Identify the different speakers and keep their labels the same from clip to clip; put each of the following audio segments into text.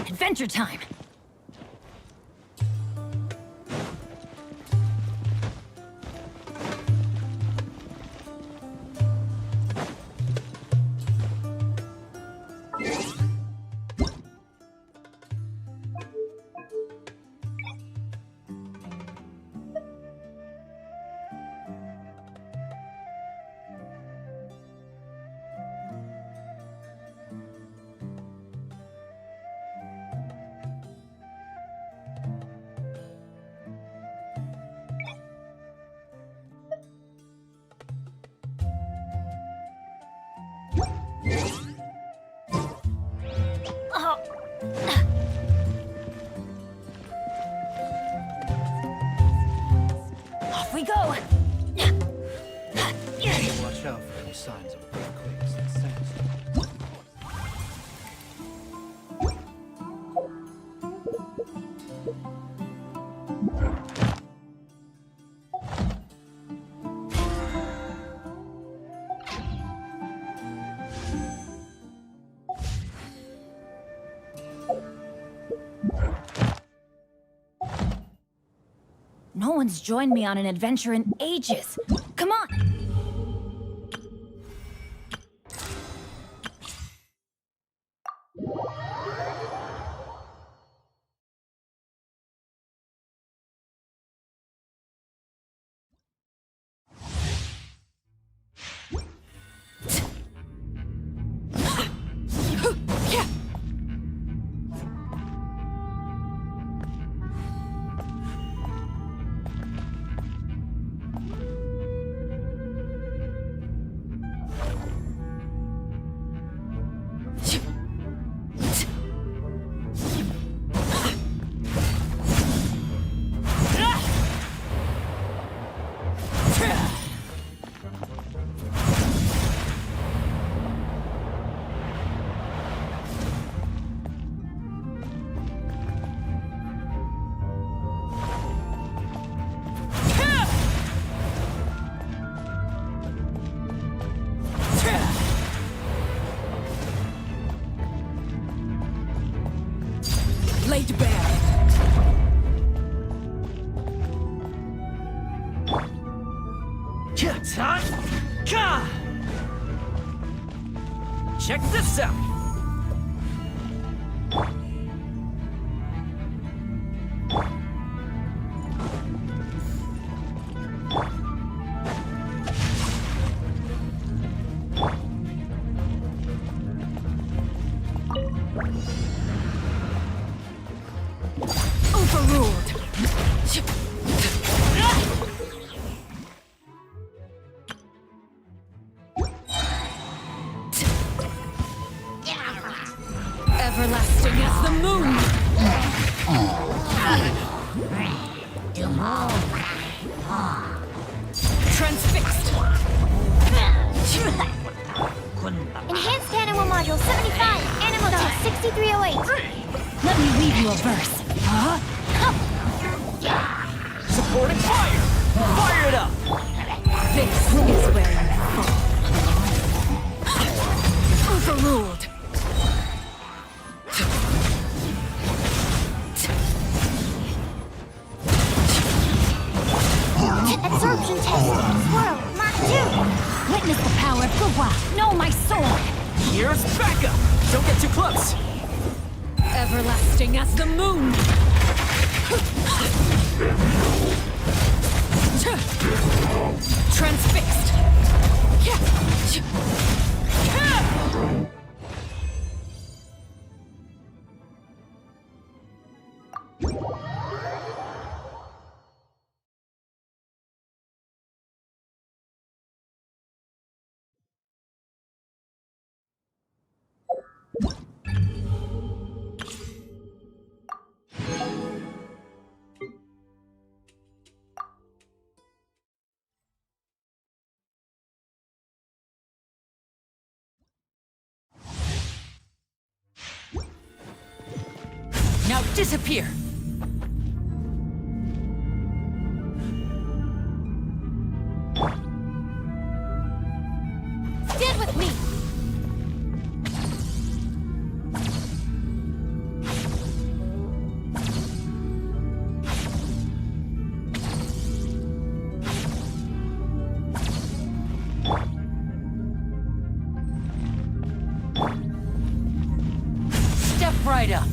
Speaker 1: Adventure time! Off we go!
Speaker 2: Watch out for any signs of earthquakes and sandstorms.
Speaker 1: No one's joined me on an adventure in ages. Come on! Laid bare.
Speaker 3: Check this out!
Speaker 1: Overruled! Everlasting as the moon! Transfixed!
Speaker 4: Enhanced Animal Module 75, Animal Tech 6308.
Speaker 1: Let me read you a verse. Huh?
Speaker 3: Supporting fire! Fire it up!
Speaker 1: This is where you fall. Overruled!
Speaker 4: Absorption test. Swirl, Mach 2.
Speaker 1: Witness the power of Gugwa. Know my sword.
Speaker 3: Here's backup! Don't get too close!
Speaker 1: Everlasting as the moon. Transfixed. Now disappear!
Speaker 4: Stand with me.
Speaker 3: right up.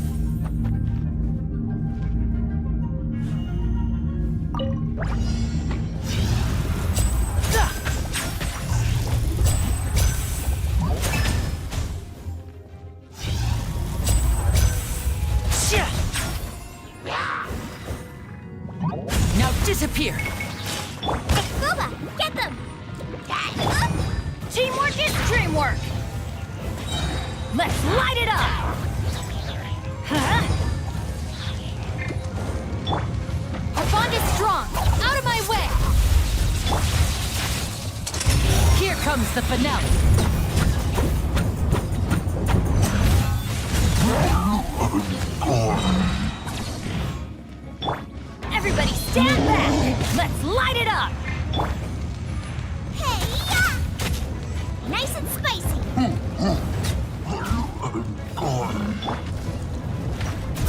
Speaker 3: Now disappear.
Speaker 4: Gooba, get them! Teamwork is dreamwork!
Speaker 1: Let's light it up! Huh?
Speaker 4: Our bond is strong! Out of my way!
Speaker 3: Here comes the finale.
Speaker 1: Everybody stand back! Let's light it up!
Speaker 4: Hey-ya! Nice and spicy!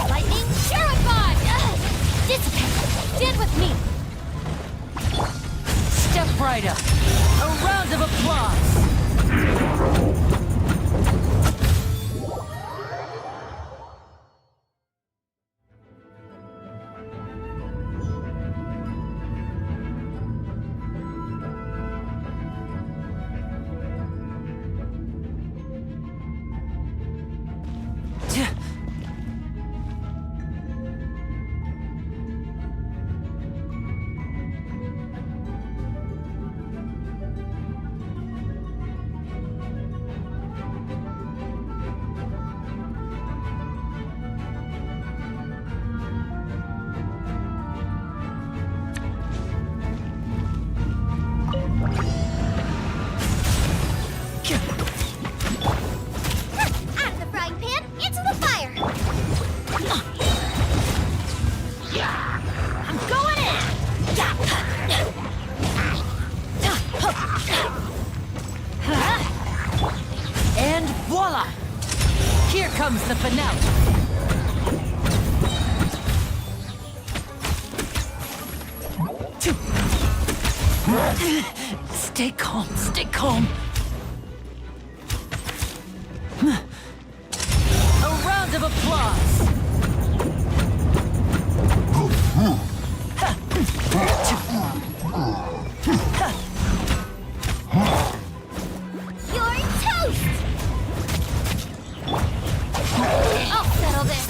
Speaker 4: Lightning terrified! Dissipate! Stand with me!
Speaker 3: Step right up. A round of applause.
Speaker 4: Out of the frying pan, into the fire!
Speaker 1: I'm going in!
Speaker 3: And voila! Here comes the finale. Stay calm, stay calm. A round of applause.
Speaker 4: You're toast! I'll settle this!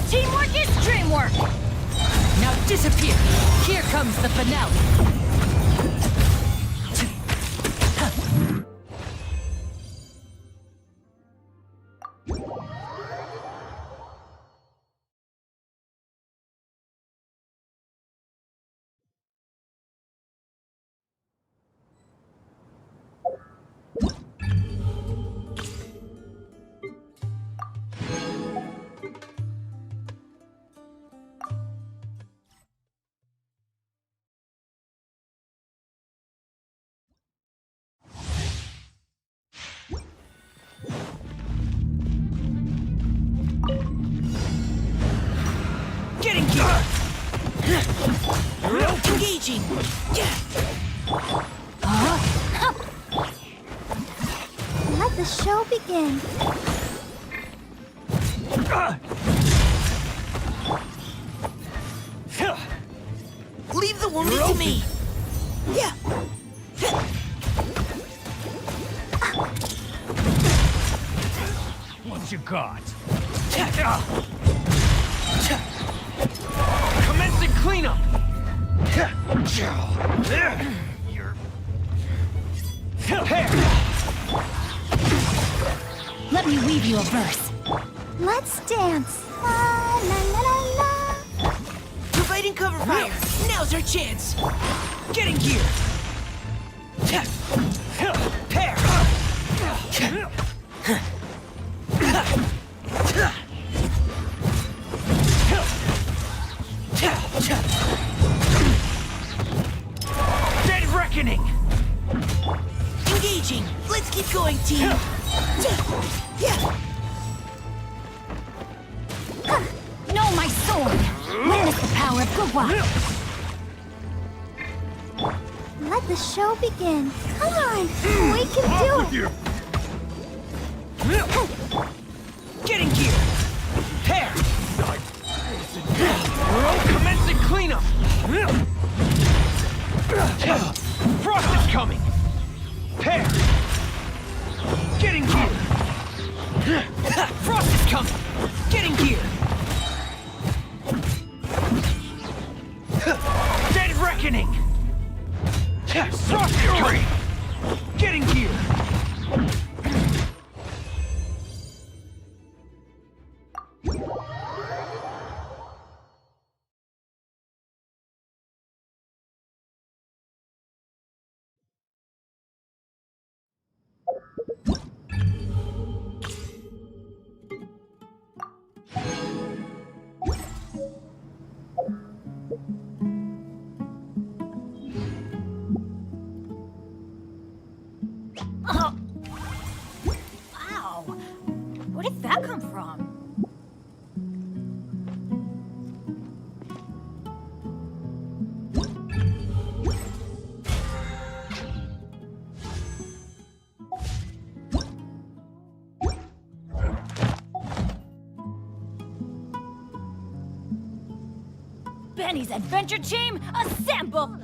Speaker 1: Teamwork is dreamwork!
Speaker 3: Now disappear. Here comes the finale. Getting gear. Engaging.
Speaker 4: Let the show begin.
Speaker 3: Leave the wounded to me. Yeah.
Speaker 2: What you got? Commencing cleanup! You're...
Speaker 1: Let me weave you a verse.
Speaker 4: Let's dance. La la la la la.
Speaker 3: Providing cover fire. Now's our chance. Getting gear. Pair.
Speaker 2: Dead reckoning!
Speaker 3: Engaging. Let's keep going, team.
Speaker 1: Know my sword! Witness the power of Gugwa!
Speaker 4: Let the show begin. Come on, we can do it.
Speaker 3: Get in gear! Pair! Commencing cleanup! Frost is coming! Pair! Get in gear! Frost is coming! Get in gear! Dead reckoning! Frost is coming! Get in gear!
Speaker 1: Oh. Wow. Where did that come from? Benny's adventure team, assemble!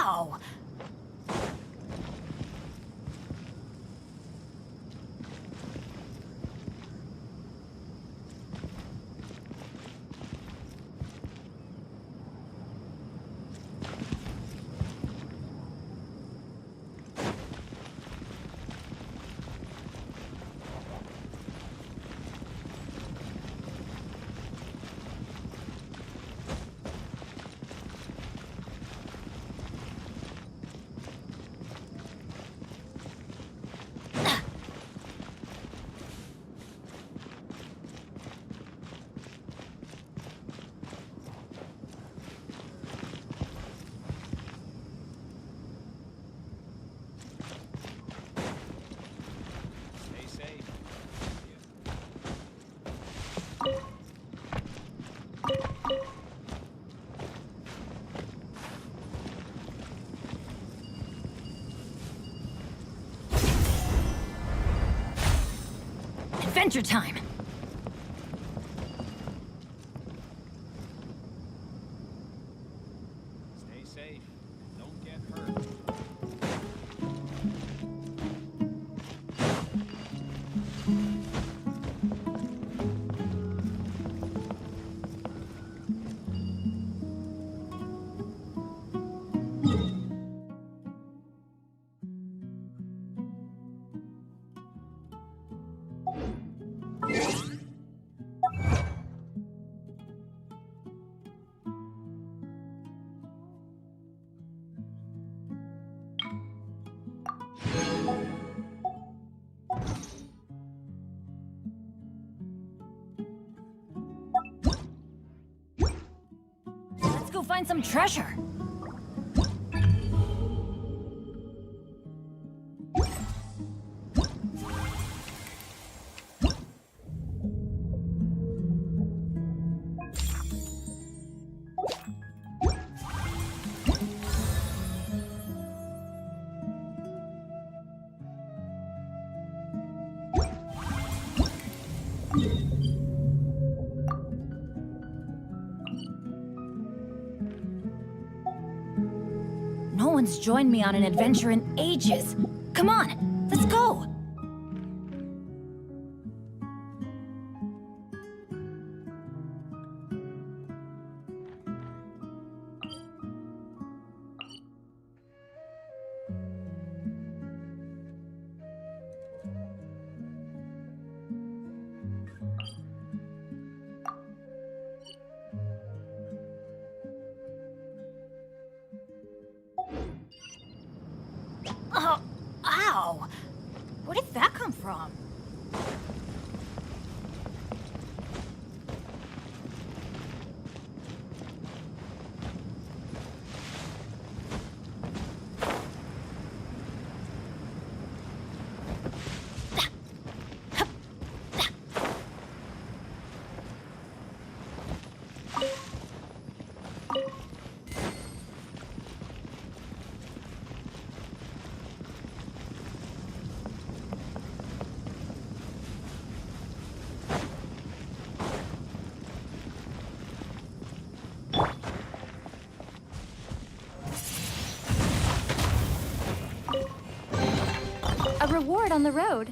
Speaker 1: Ow!
Speaker 2: Stay safe.
Speaker 1: Adventure time!
Speaker 2: Stay safe. Don't get hurt.
Speaker 1: Let's go find some treasure! No one's joined me on an adventure in ages. Come on, let's go! Oh, ow! Where did that come from?
Speaker 4: A reward on the road.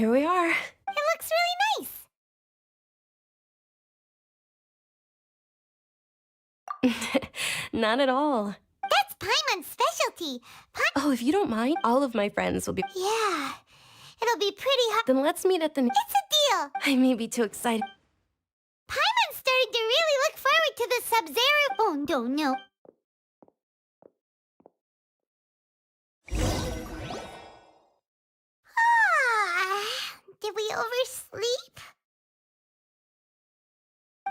Speaker 5: here we are.
Speaker 4: It looks really nice.
Speaker 5: Not at all.
Speaker 4: That's Paimon's specialty.
Speaker 5: Oh, if you don't mind, all of my friends will be...
Speaker 4: Yeah, it'll be pretty hard.
Speaker 5: Then let's meet at the...
Speaker 4: It's a deal.
Speaker 5: I may be too excited.
Speaker 4: Paimon's starting to really look forward to the Sub-Zero. Oh, no. Did we oversleep?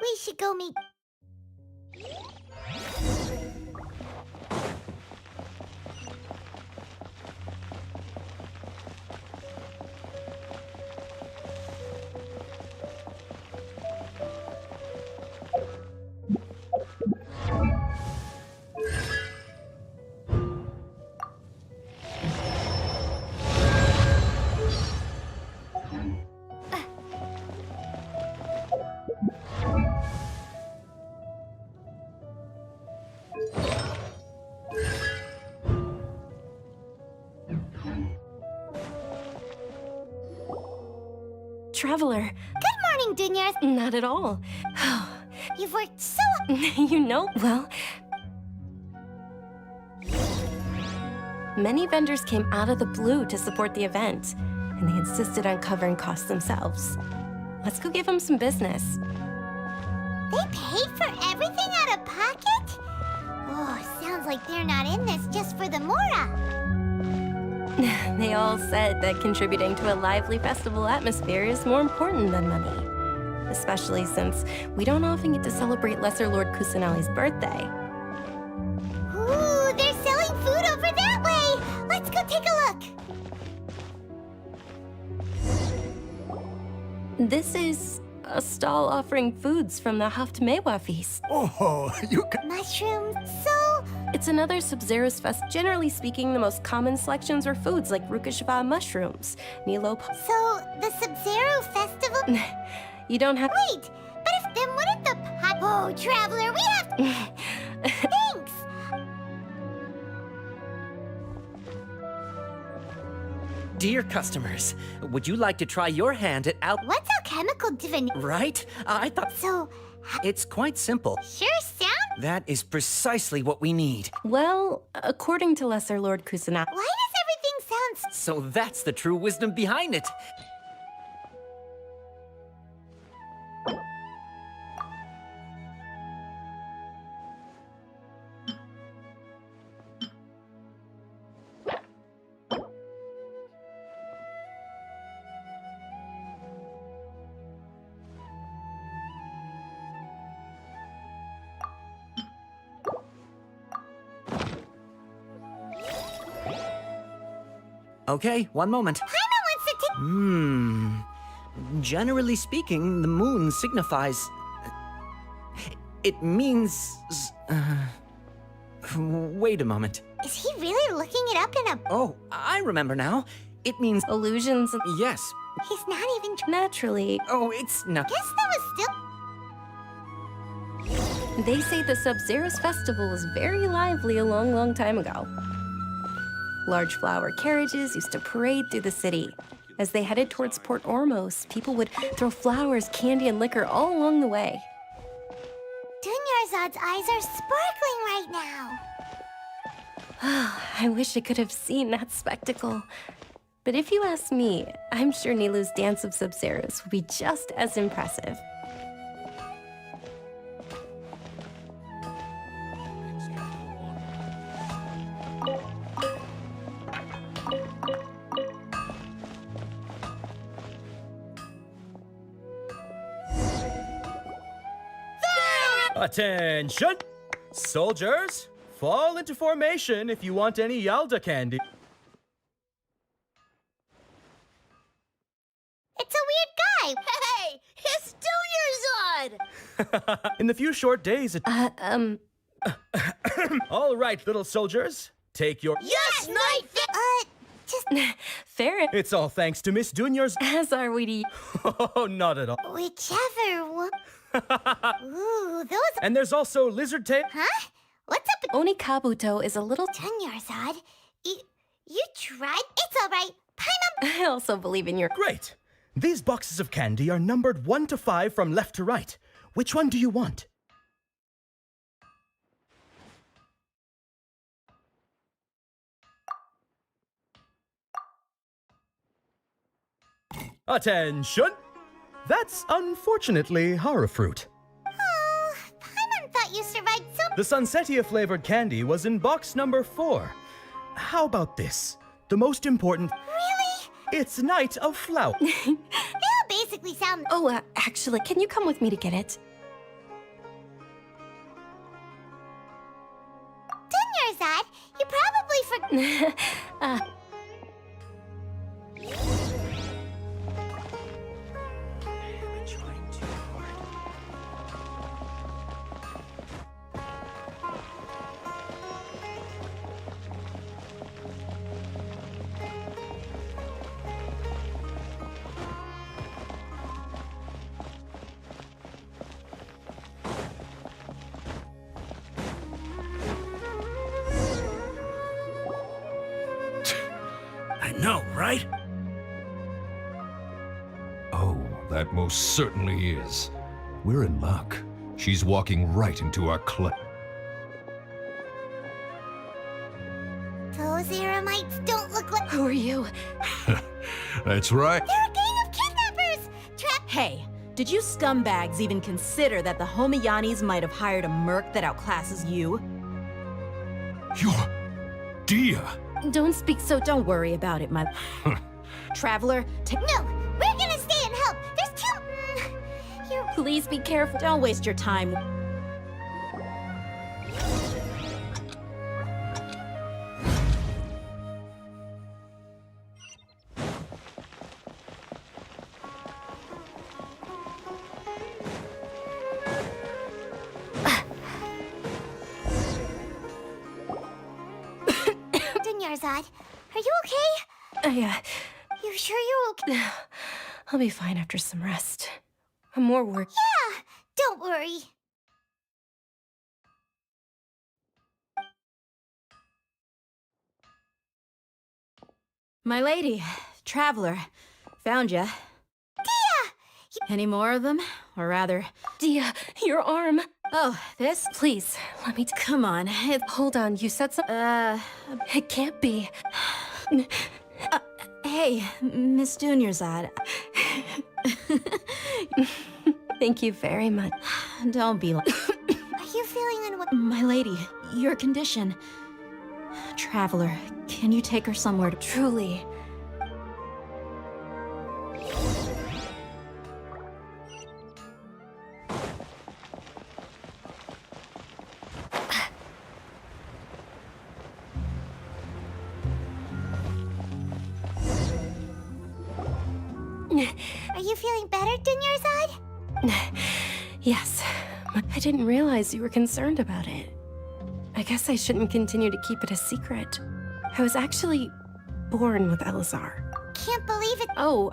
Speaker 4: We should go meet...
Speaker 5: Traveler.
Speaker 4: Good morning, Dunyars.
Speaker 5: Not at all.
Speaker 4: You've worked so...
Speaker 5: You know, well... Many vendors came out of the blue to support the event, and they insisted on covering costs themselves. Let's go give them some business.
Speaker 4: They paid for everything out of pocket? Oh, sounds like they're not in this just for the Mora.
Speaker 5: They all said that contributing to a lively festival atmosphere is more important than money. Especially since we don't often get to celebrate Lesser Lord Kusanali's birthday.
Speaker 4: Ooh, they're selling food over that way! Let's go take a look!
Speaker 5: This is a stall offering foods from the Haftmewa feast.
Speaker 6: Oh, you can...
Speaker 4: Mushrooms, so...
Speaker 5: It's another Sub-Zero's fest. Generally speaking, the most common selections are foods like Rukashava mushrooms, Nilo...
Speaker 4: So, the Sub-Zero festival...
Speaker 5: You don't have...
Speaker 4: Wait, but if then wouldn't the pot... Oh, Traveler, we have to... Thanks!
Speaker 7: Dear customers, would you like to try your hand at
Speaker 4: What's alchemical divination?
Speaker 7: Right? I thought...
Speaker 4: So,
Speaker 7: It's quite simple.
Speaker 4: sure sound...
Speaker 7: That is precisely what we need.
Speaker 5: Well, according to Lesser Lord Kusanali...
Speaker 4: Why does everything sound...
Speaker 7: So that's the true wisdom behind it. Okay, one moment.
Speaker 4: Paimon wants to take...
Speaker 7: Generally speaking, the moon signifies... It means... Wait a moment.
Speaker 4: Is he really looking it up in a...
Speaker 7: Oh, I remember now. It means...
Speaker 5: Illusions...
Speaker 7: Yes.
Speaker 4: He's not even...
Speaker 5: Naturally,
Speaker 7: Oh, it's not...
Speaker 4: Guess that was still...
Speaker 5: they say the Sub-Zero's festival was very lively a long, long time ago. Large flower carriages used to parade through the city. As they headed towards Port Ormos, people would throw flowers, candy, and liquor all along the way.
Speaker 4: Dunyarzad's eyes are sparkling right now.
Speaker 5: I wish I could have seen that spectacle. But if you ask me, I'm sure Nilu's dance of Sub-Zeros will be just as impressive.
Speaker 8: Attention! Soldiers, fall into formation if you want any Yalda candy.
Speaker 4: It's a weird guy. Hey, it's 2 years old.
Speaker 8: In the few short days it... All right, little soldiers, take your...
Speaker 4: Yes, Knight. Just
Speaker 5: Fair,
Speaker 8: It's all thanks to Miss Dunyar's...
Speaker 5: as are we to you.
Speaker 8: Oh, not at all.
Speaker 4: whichever one. Ooh, those.
Speaker 8: And there's also lizard tail...
Speaker 4: Huh? What's up,
Speaker 5: Onikabuto is a little...
Speaker 4: Dunyarzad? You tried? It's all right. Paimon!
Speaker 5: I also believe in your...
Speaker 8: Great! These boxes of candy are numbered 1 to 5 from left to right. Which one do you want? Attention! That's unfortunately horror fruit.
Speaker 4: Oh, Paimon thought you survived so...
Speaker 8: The Sunsetia flavored candy was in box number 4. How about this? The most important...
Speaker 4: Really?
Speaker 8: It's Night of Flower.
Speaker 4: They all basically sound...
Speaker 5: Oh, actually, can you come with me to get it?
Speaker 4: Dunyarzad, you probably
Speaker 7: I'm trying too hard.
Speaker 2: I know, right?
Speaker 6: Oh, that most certainly is. We're in luck. She's walking right into our club.
Speaker 4: Those Eremites don't look like...
Speaker 5: Who are you?
Speaker 6: That's right.
Speaker 4: They're a gang of kidnappers!
Speaker 9: Hey, did you scumbags even consider that the Homiyanis might have hired a merc that outclasses you?
Speaker 6: You're... Dia!
Speaker 5: Don't speak so...
Speaker 9: Don't worry about it, my... Traveler, take...
Speaker 4: No, we're gonna stay and help! There's too... You're...
Speaker 5: Please be careful.
Speaker 9: Don't waste your time.
Speaker 4: Dunyarzad, are you okay? You sure you're okay?
Speaker 5: I'll be fine after some rest. I'm more work.
Speaker 4: Yeah, don't worry.
Speaker 9: My lady, Traveler, found ya.
Speaker 4: Dia!
Speaker 9: Any more of them? Or rather...
Speaker 5: Dia, your arm.
Speaker 9: Oh, this?
Speaker 5: Please, let me...
Speaker 9: Come on,
Speaker 5: Hold on, you said something... It can't be.
Speaker 9: Hey, Miss Dunyarzad.
Speaker 5: Thank you very much.
Speaker 9: Don't be like...
Speaker 4: Are you feeling unwell?
Speaker 9: My lady, your condition. Traveler, can you take her somewhere to...
Speaker 5: Truly.
Speaker 4: Are you feeling better, Dunyarzad?
Speaker 5: Yes. I didn't realize you were concerned about it. I guess I shouldn't continue to keep it a secret. I was actually born with Elazar.
Speaker 4: Can't believe it.
Speaker 5: Oh,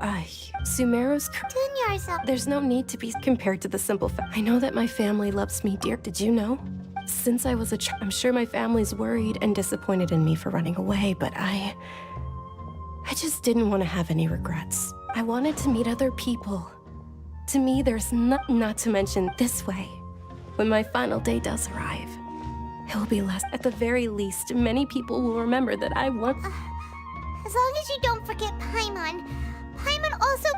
Speaker 5: Sumeru's...
Speaker 4: Dunyarzad.
Speaker 5: There's no need to be compared to the simple fact. I know that my family loves me dear. Did you know? Since I was a child, I'm sure my family's worried and disappointed in me for running away, but I just didn't want to have any regrets. I wanted to meet other people. To me, there's not to mention this way. When my final day does arrive, it will be less. At the very least, many people will remember that I want...
Speaker 4: As long as you don't forget Paimon. Paimon also...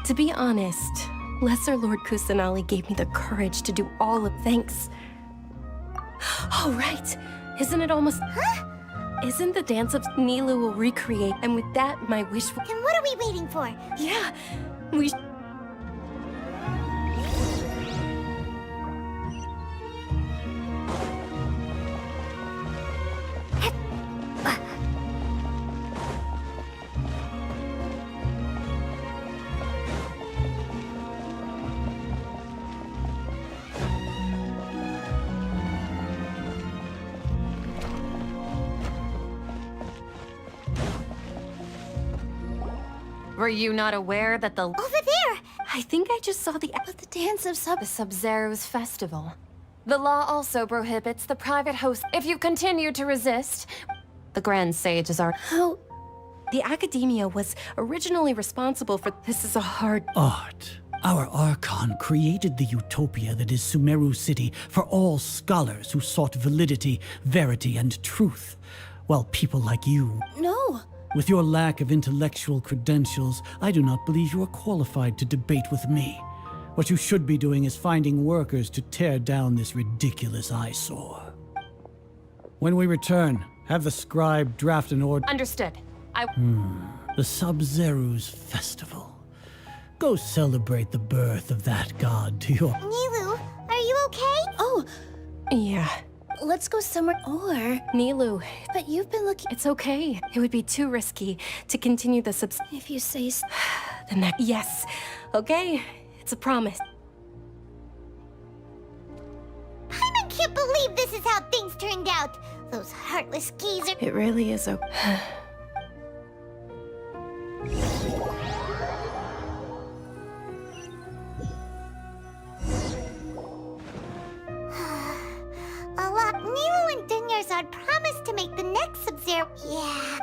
Speaker 5: To be honest, Lesser Lord Kusanali gave me the courage to do all of... Thanks. Oh, right. Isn't it almost...
Speaker 4: Huh?
Speaker 5: Isn't the dance of Nilu will recreate, and with that, my wish will...
Speaker 4: Then what are we waiting for?
Speaker 5: Yeah, we...
Speaker 1: Were you not aware that the...
Speaker 4: Over there!
Speaker 5: I think I just saw the...
Speaker 1: But the dance of Sub-Zero's festival. The law also prohibits the private host. If you continue to resist, the Grand Sages are...
Speaker 5: How... The academia was originally responsible for... This is a hard...
Speaker 10: Art. Our Archon created the utopia that is Sumeru City for all scholars who sought validity, verity, and truth. While people like you...
Speaker 1: No.
Speaker 10: With your lack of intellectual credentials, I do not believe you are qualified to debate with me. What you should be doing is finding workers to tear down this ridiculous eyesore. When we return, have the scribe draft an order.
Speaker 5: Understood.
Speaker 10: The Sub-Zeru's festival. Go celebrate the birth of that god to your...
Speaker 4: Nilu, are you okay?
Speaker 1: Oh,
Speaker 5: Yeah.
Speaker 1: let's go somewhere. Or,
Speaker 5: Nilu,
Speaker 1: but you've been looking.
Speaker 5: it's okay. It would be too risky to continue the
Speaker 1: If you say so.
Speaker 5: The next... Yes. Okay. It's a promise.
Speaker 4: I can't believe this is how things turned out. Those heartless geezers.
Speaker 5: It really is a...
Speaker 4: Nilu and Dunyarzad promised to make the next Sub-Zero. Yeah.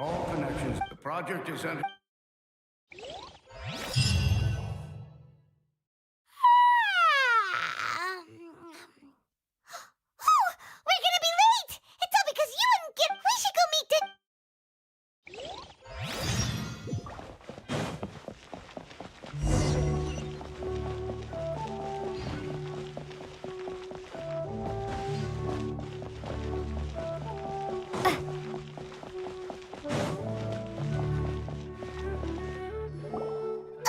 Speaker 11: All connections. The project is under...
Speaker 4: Oh, we're gonna be late! It's all because you wouldn't get... We should go meet the...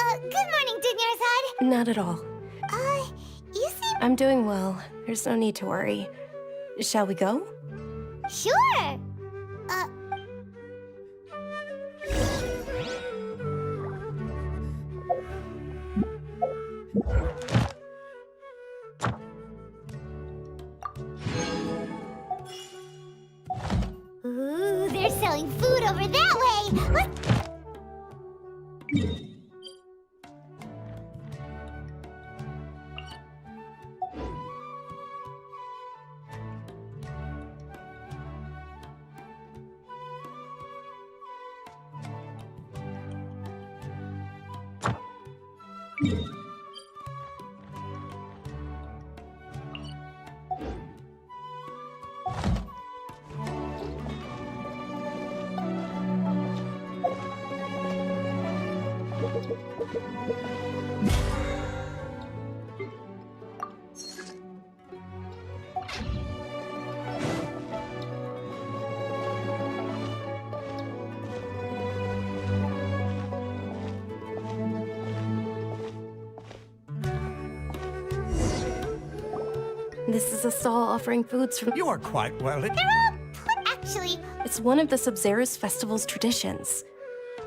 Speaker 4: Good morning, Dunyarzad.
Speaker 5: Not at all.
Speaker 4: You seem...
Speaker 5: I'm doing well. There's no need to worry. Shall we go?
Speaker 4: Sure. Ooh, they're selling food over that way. Let's...
Speaker 5: This is a stall offering foods from...
Speaker 11: You are quite well.
Speaker 4: Actually,
Speaker 5: It's one of the Sub-Zero's festival's traditions.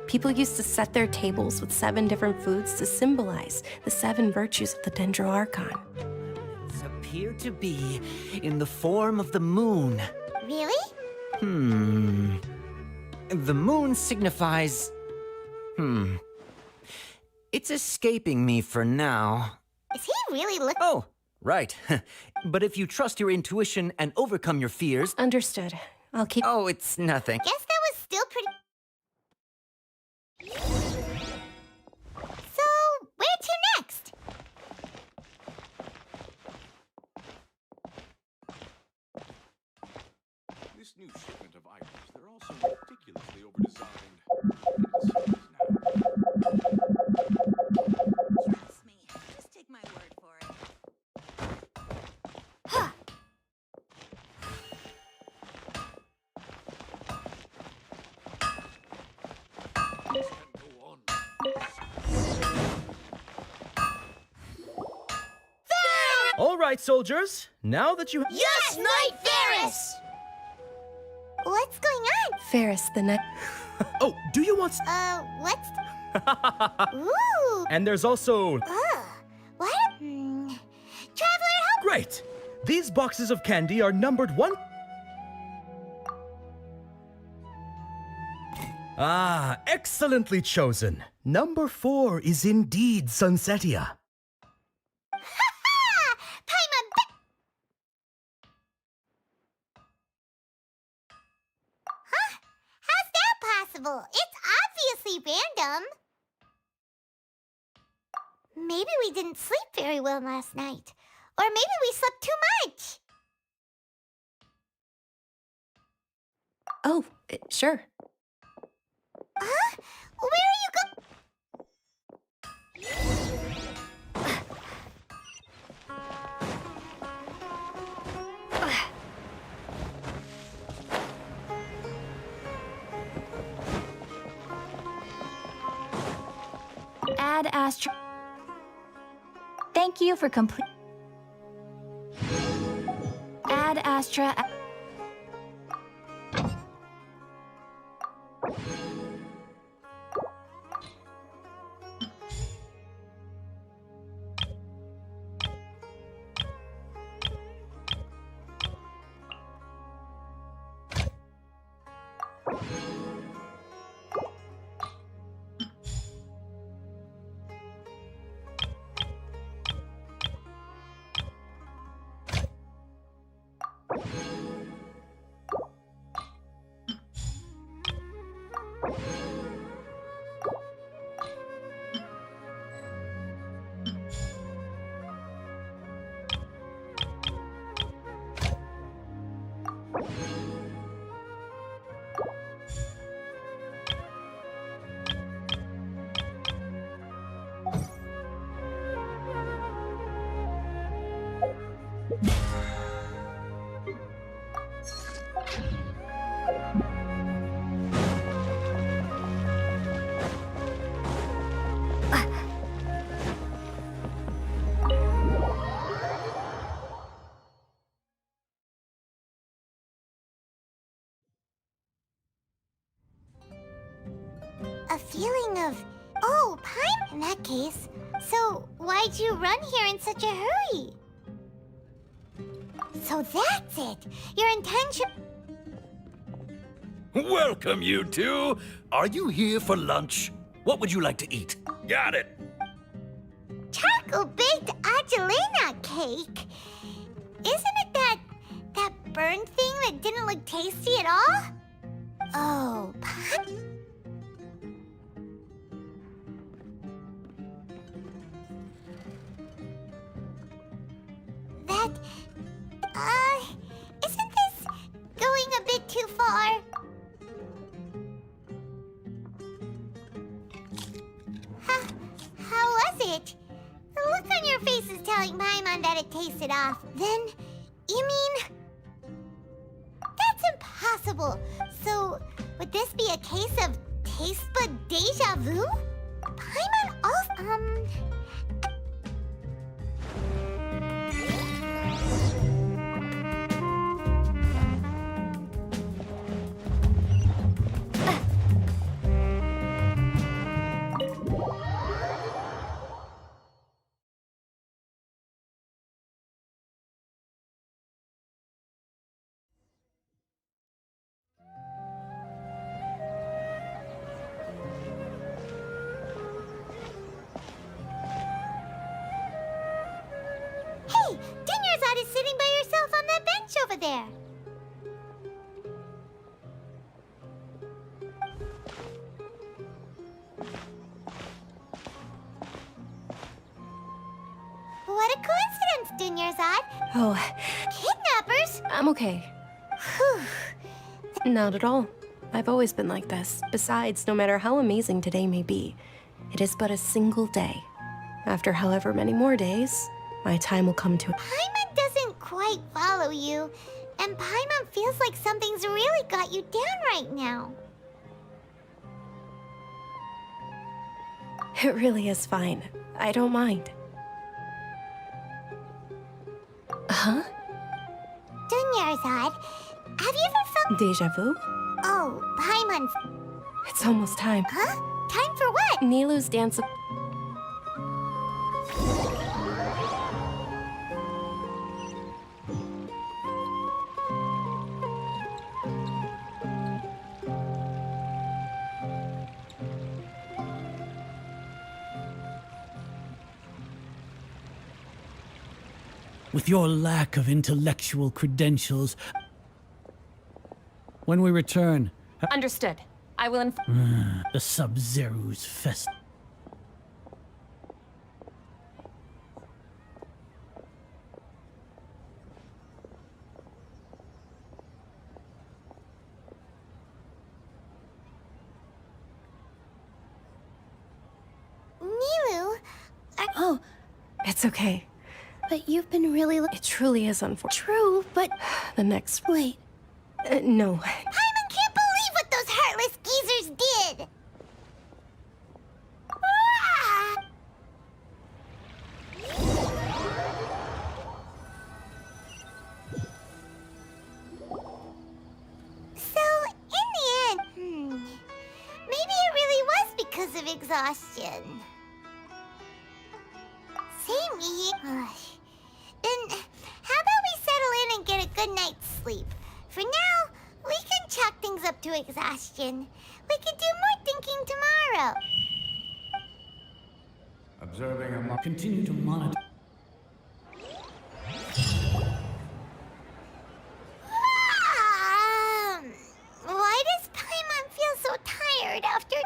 Speaker 5: People used to set their tables with 7 different foods to symbolize the 7 virtues of the Dendro Archon.
Speaker 7: Appear to be in the form of the moon.
Speaker 4: really?
Speaker 7: The moon signifies... It's escaping me for now.
Speaker 4: Is he really looking...
Speaker 7: Oh, right. But if you trust your intuition and overcome your fears...
Speaker 5: Understood. I'll keep...
Speaker 7: Oh, it's nothing.
Speaker 4: Guess that was still pretty... So, where to next?
Speaker 11: This new shipment of items, they're also ridiculously overdesigned.
Speaker 9: Trust me. Just take my word for it.
Speaker 8: All right, soldiers. Now that you...
Speaker 3: Yes, Knight Varus!
Speaker 4: What's going on?
Speaker 5: Ferris, the next...
Speaker 8: Oh, do you want...
Speaker 4: What's... Ooh,
Speaker 8: And there's also...
Speaker 4: what? Traveler, help!
Speaker 8: Great! These boxes of candy are numbered 1... Ah, excellently chosen. Number 4 is indeed Sunsetia.
Speaker 4: Paimon, Huh? festival. It's obviously random. Maybe we didn't sleep very well last night. Or maybe we slept too much.
Speaker 5: Oh, sure.
Speaker 4: Huh? Where are you going?
Speaker 1: Ad Astra. Thank you for complete. Ad Astra.
Speaker 4: A feeling of, oh, Paimon. In that case, so why'd you run here in such a hurry? So that's it. Your intention.
Speaker 12: Welcome, you two. Are you here for lunch? What would you like to eat? Got it.
Speaker 4: Charcoal baked Angelina cake. Isn't it that burned thing that didn't look tasty at all? Oh, that, isn't this going a bit too far? How was it? The look on your face is telling Paimon that it tasted off. Then, you mean... That's impossible. So, would this be a case of taste bud deja vu? Paimon also, Hey, Dinnerside is sitting by yourself on that bench over there. What a coincidence, Dinnerside.
Speaker 5: Oh,
Speaker 4: Kidnappers?
Speaker 5: I'm okay. Not at all. I've always been like this. Besides, no matter how amazing today may be, it is but a single day. After however many more days, my time will come to...
Speaker 4: Paimon doesn't quite follow you, and Paimon feels like something's really got you down right now.
Speaker 5: It really is fine. I don't mind. Huh?
Speaker 4: Dinnerside, have you ever felt...
Speaker 5: Deja vu?
Speaker 4: Oh, Paimon's...
Speaker 5: It's almost time.
Speaker 4: Huh? Time for what?
Speaker 5: Nilou's dance of...
Speaker 10: With your lack of intellectual credentials... When we return...
Speaker 13: Understood.
Speaker 5: I will
Speaker 10: The Sub-Zero's fest.
Speaker 4: Nilu,
Speaker 5: Oh, it's okay.
Speaker 1: But you've been really...
Speaker 5: It truly is unfortunate.
Speaker 1: True, but...
Speaker 5: The next...
Speaker 1: Wait.
Speaker 5: No.
Speaker 4: Paimon can't believe what those heartless geezers did! Ah! So, in the end, maybe it really was because of exhaustion. Same here. Then, how about we settle in and get a good night's sleep? For now, we can chalk things up to exhaustion. We can do more thinking tomorrow.
Speaker 11: Observing a
Speaker 10: Continue to monitor.
Speaker 4: Why does Paimon feel so tired after...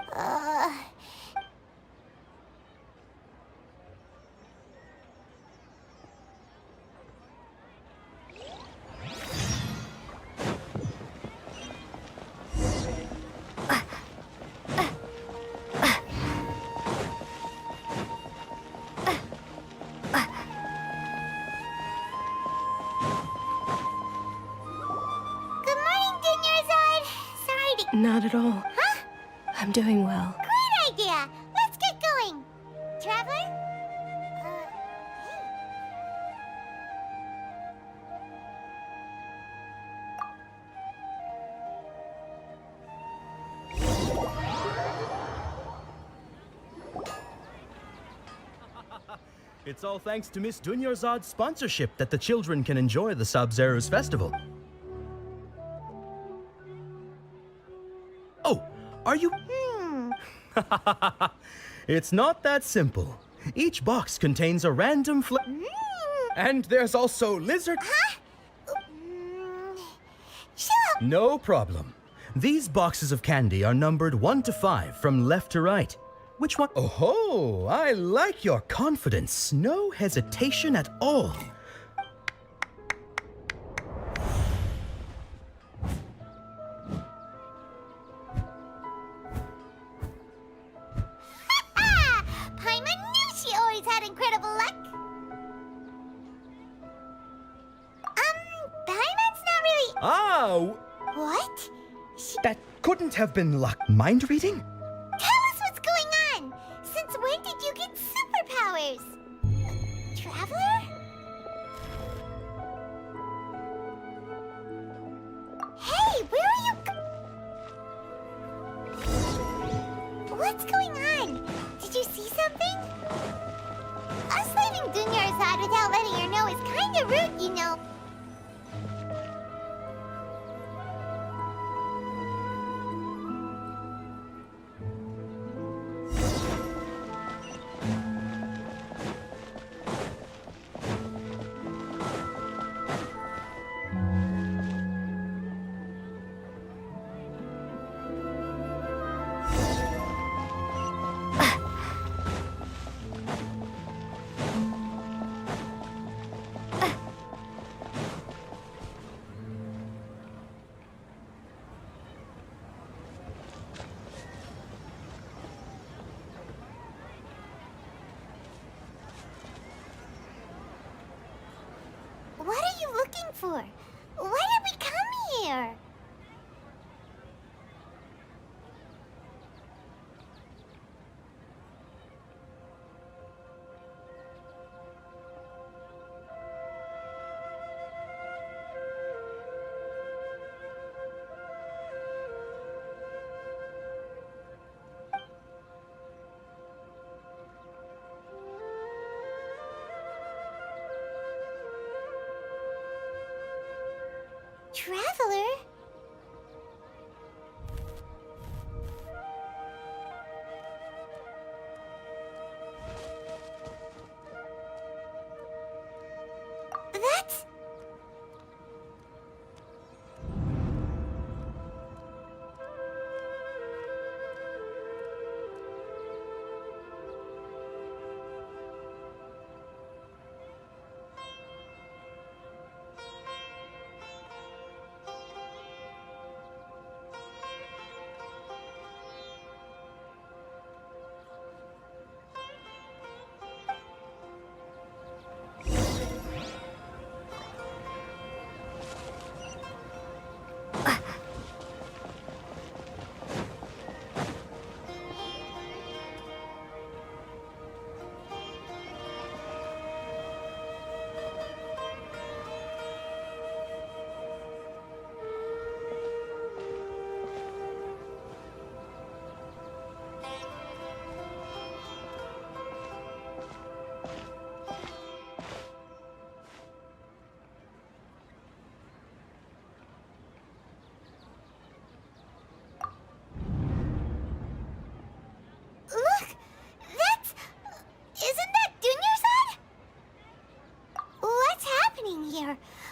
Speaker 4: Good morning, Dinyarzad. Sorry to...
Speaker 5: Not at all.
Speaker 4: Huh?
Speaker 5: I'm doing well.
Speaker 4: Great idea. Let's get going. Traveler?
Speaker 8: It's all thanks to Miss Dunyarzad's sponsorship that the children can enjoy the Sub-Zero's festival. Oh, are you... It's not that simple. Each box contains a random And there's also lizard...
Speaker 4: Huh? Chill out.
Speaker 8: No problem. These boxes of candy are numbered 1 to 5 from left to right. Which one? Oh, I like your confidence. No hesitation at all.
Speaker 4: Paimon knew she always had incredible luck. Paimon's not really...
Speaker 8: Ah,
Speaker 4: What?
Speaker 8: that couldn't have been luck. Mind reading?
Speaker 4: Tell us what's going on. Since when did you get superpowers? Traveler? Hey, where are you? What's going on? Did you see something? Us leaving Dunyarzad without letting her know is kind of rude, you know. What are you looking for? Why did we come here? Traveler? That's...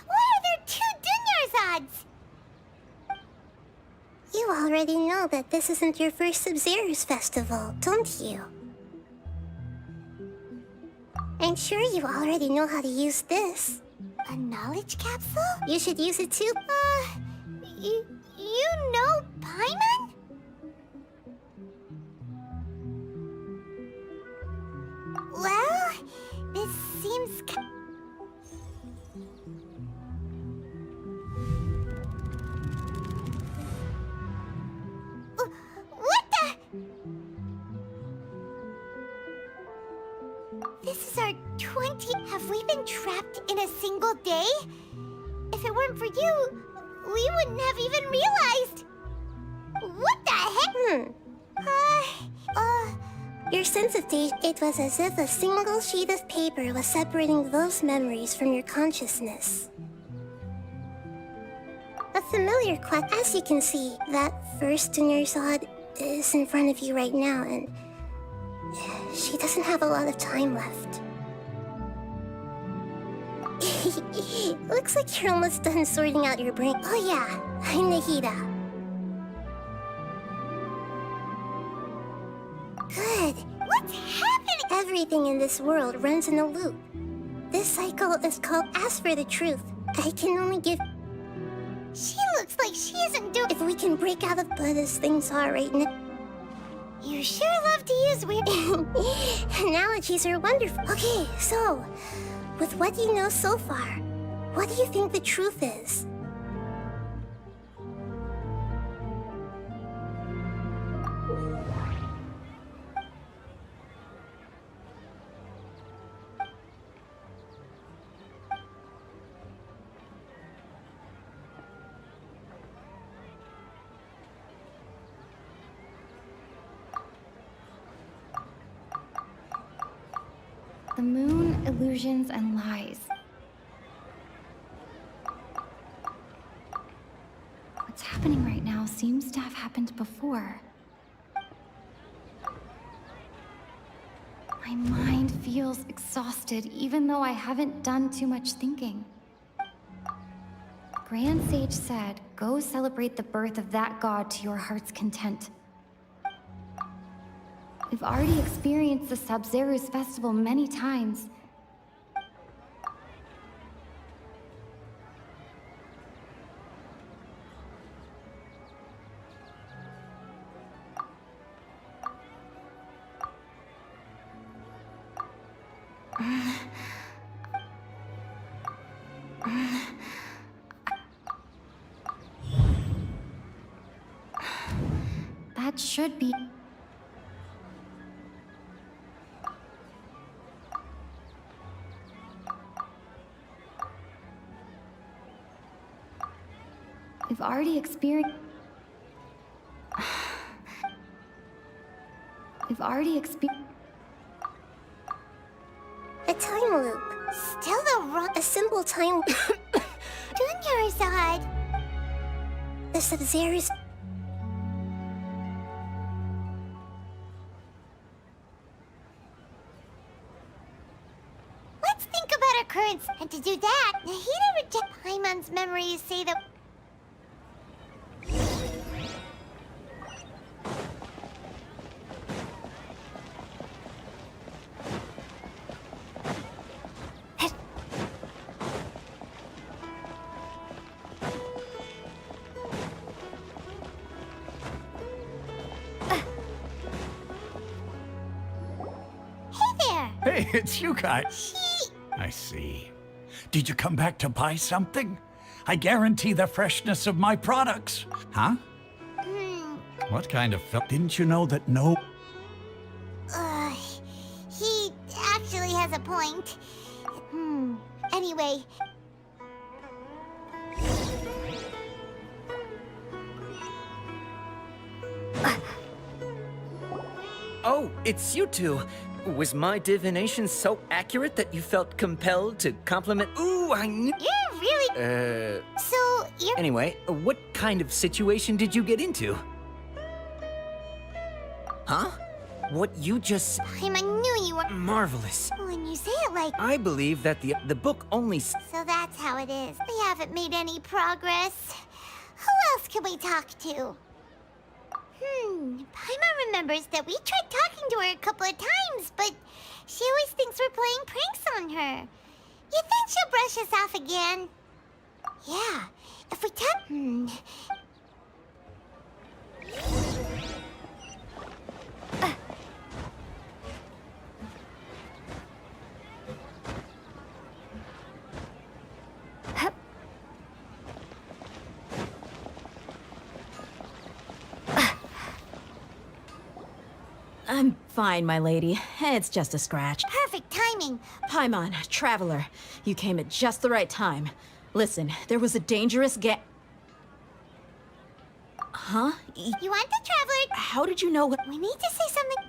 Speaker 4: Why are there 2 Dunyarzad's?
Speaker 13: You already know that this isn't your first Sub-Zero's festival, don't you? I'm sure you already know how to use this.
Speaker 4: A knowledge capsule?
Speaker 13: You should use it too.
Speaker 4: You know Paimon? Well, this seems what the? This is our 20th. Have we been trapped in a single day? If it weren't for you, we wouldn't have even realized. What the heck?
Speaker 13: Your sense of danger, it was as if a single sheet of paper was separating those memories from your consciousness. A familiar quest. As you can see, that first Dunyarzad is in front of you right now, and she doesn't have a lot of time left. Looks like you're almost done sorting out your brain. Oh yeah, I'm Nahida. Good.
Speaker 4: What's happening?
Speaker 13: Everything in this world runs in a loop. This cycle is called Ask for the Truth. I can only give...
Speaker 4: She looks like she isn't doing...
Speaker 13: If we can break out of blood as things are right now...
Speaker 4: You sure love to use weird...
Speaker 13: Analogies are wonderful. Okay, so... With what you know so far, what do you think the truth is?
Speaker 1: The moon, illusions, and lies. What's happening right now seems to have happened before. My mind feels exhausted, even though I haven't done too much thinking. Grand Sage said, go celebrate the birth of that god to your heart's content. We've already experienced the Sub-Zero's festival many times. That should be... We've already experienced...
Speaker 13: A time loop.
Speaker 4: Still the wrong...
Speaker 13: A simple time loop.
Speaker 4: Dunyarzad.
Speaker 13: The Sub-Zero's...
Speaker 4: Let's think about our currents. And to do that, Nahida reject Paimon's memories say that...
Speaker 12: Hey, it's you guys. I see. Did you come back to buy something? I guarantee the freshness of my products. Huh? What kind of Didn't you know that no...
Speaker 4: He actually has a point. Anyway...
Speaker 7: Oh, it's you two. Was my divination so accurate that you felt compelled to compliment? Ooh, I knew...
Speaker 4: You're really... So, you're...
Speaker 7: Anyway, what kind of situation did you get into? Huh? what you just...
Speaker 4: I knew you were
Speaker 7: Marvelous.
Speaker 4: when you say it like...
Speaker 7: I believe that the book only...
Speaker 4: So that's how it is. We haven't made any progress. Who else can we talk to? Paimon remembers that we tried talking to her a couple of times, but she always thinks we're playing pranks on her. You think she'll brush us off again? Yeah, if we talk...
Speaker 9: I'm fine, my lady. It's just a scratch.
Speaker 4: Perfect timing.
Speaker 9: Paimon, Traveler, you came at just the right time. Listen, there was a dangerous Huh?
Speaker 4: You want the Traveler?
Speaker 9: How did you know what?
Speaker 4: We need to say something.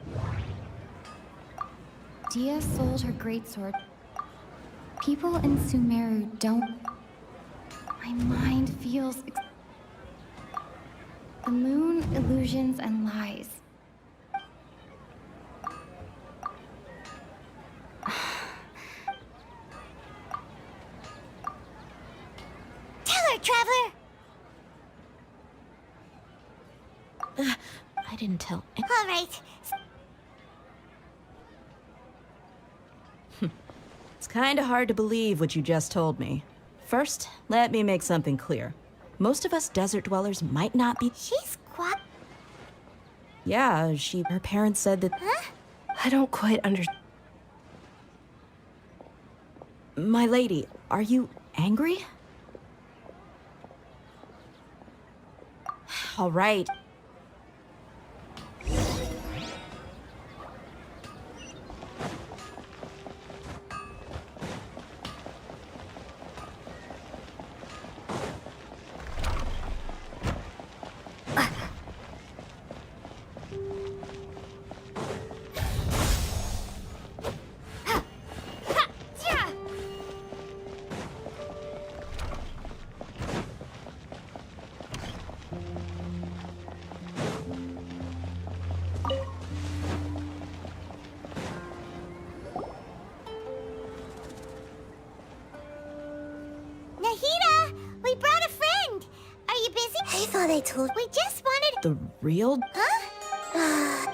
Speaker 1: Dia sold her greatsword. People in Sumeru don't... My mind feels... The moon, illusions, and lies.
Speaker 4: Tell her, Traveler!
Speaker 9: I didn't tell...
Speaker 4: All right.
Speaker 9: It's kinda hard to believe what you just told me. First, let me make something clear. Most of us desert dwellers might not be...
Speaker 4: She's quite...
Speaker 9: Yeah, her parents said that...
Speaker 4: Huh?
Speaker 5: I don't quite understand.
Speaker 9: My lady, are you angry? All right.
Speaker 4: Nahida! We brought a friend! Are you busy?
Speaker 13: I thought I told...
Speaker 4: We just wanted...
Speaker 9: The real...
Speaker 4: Huh?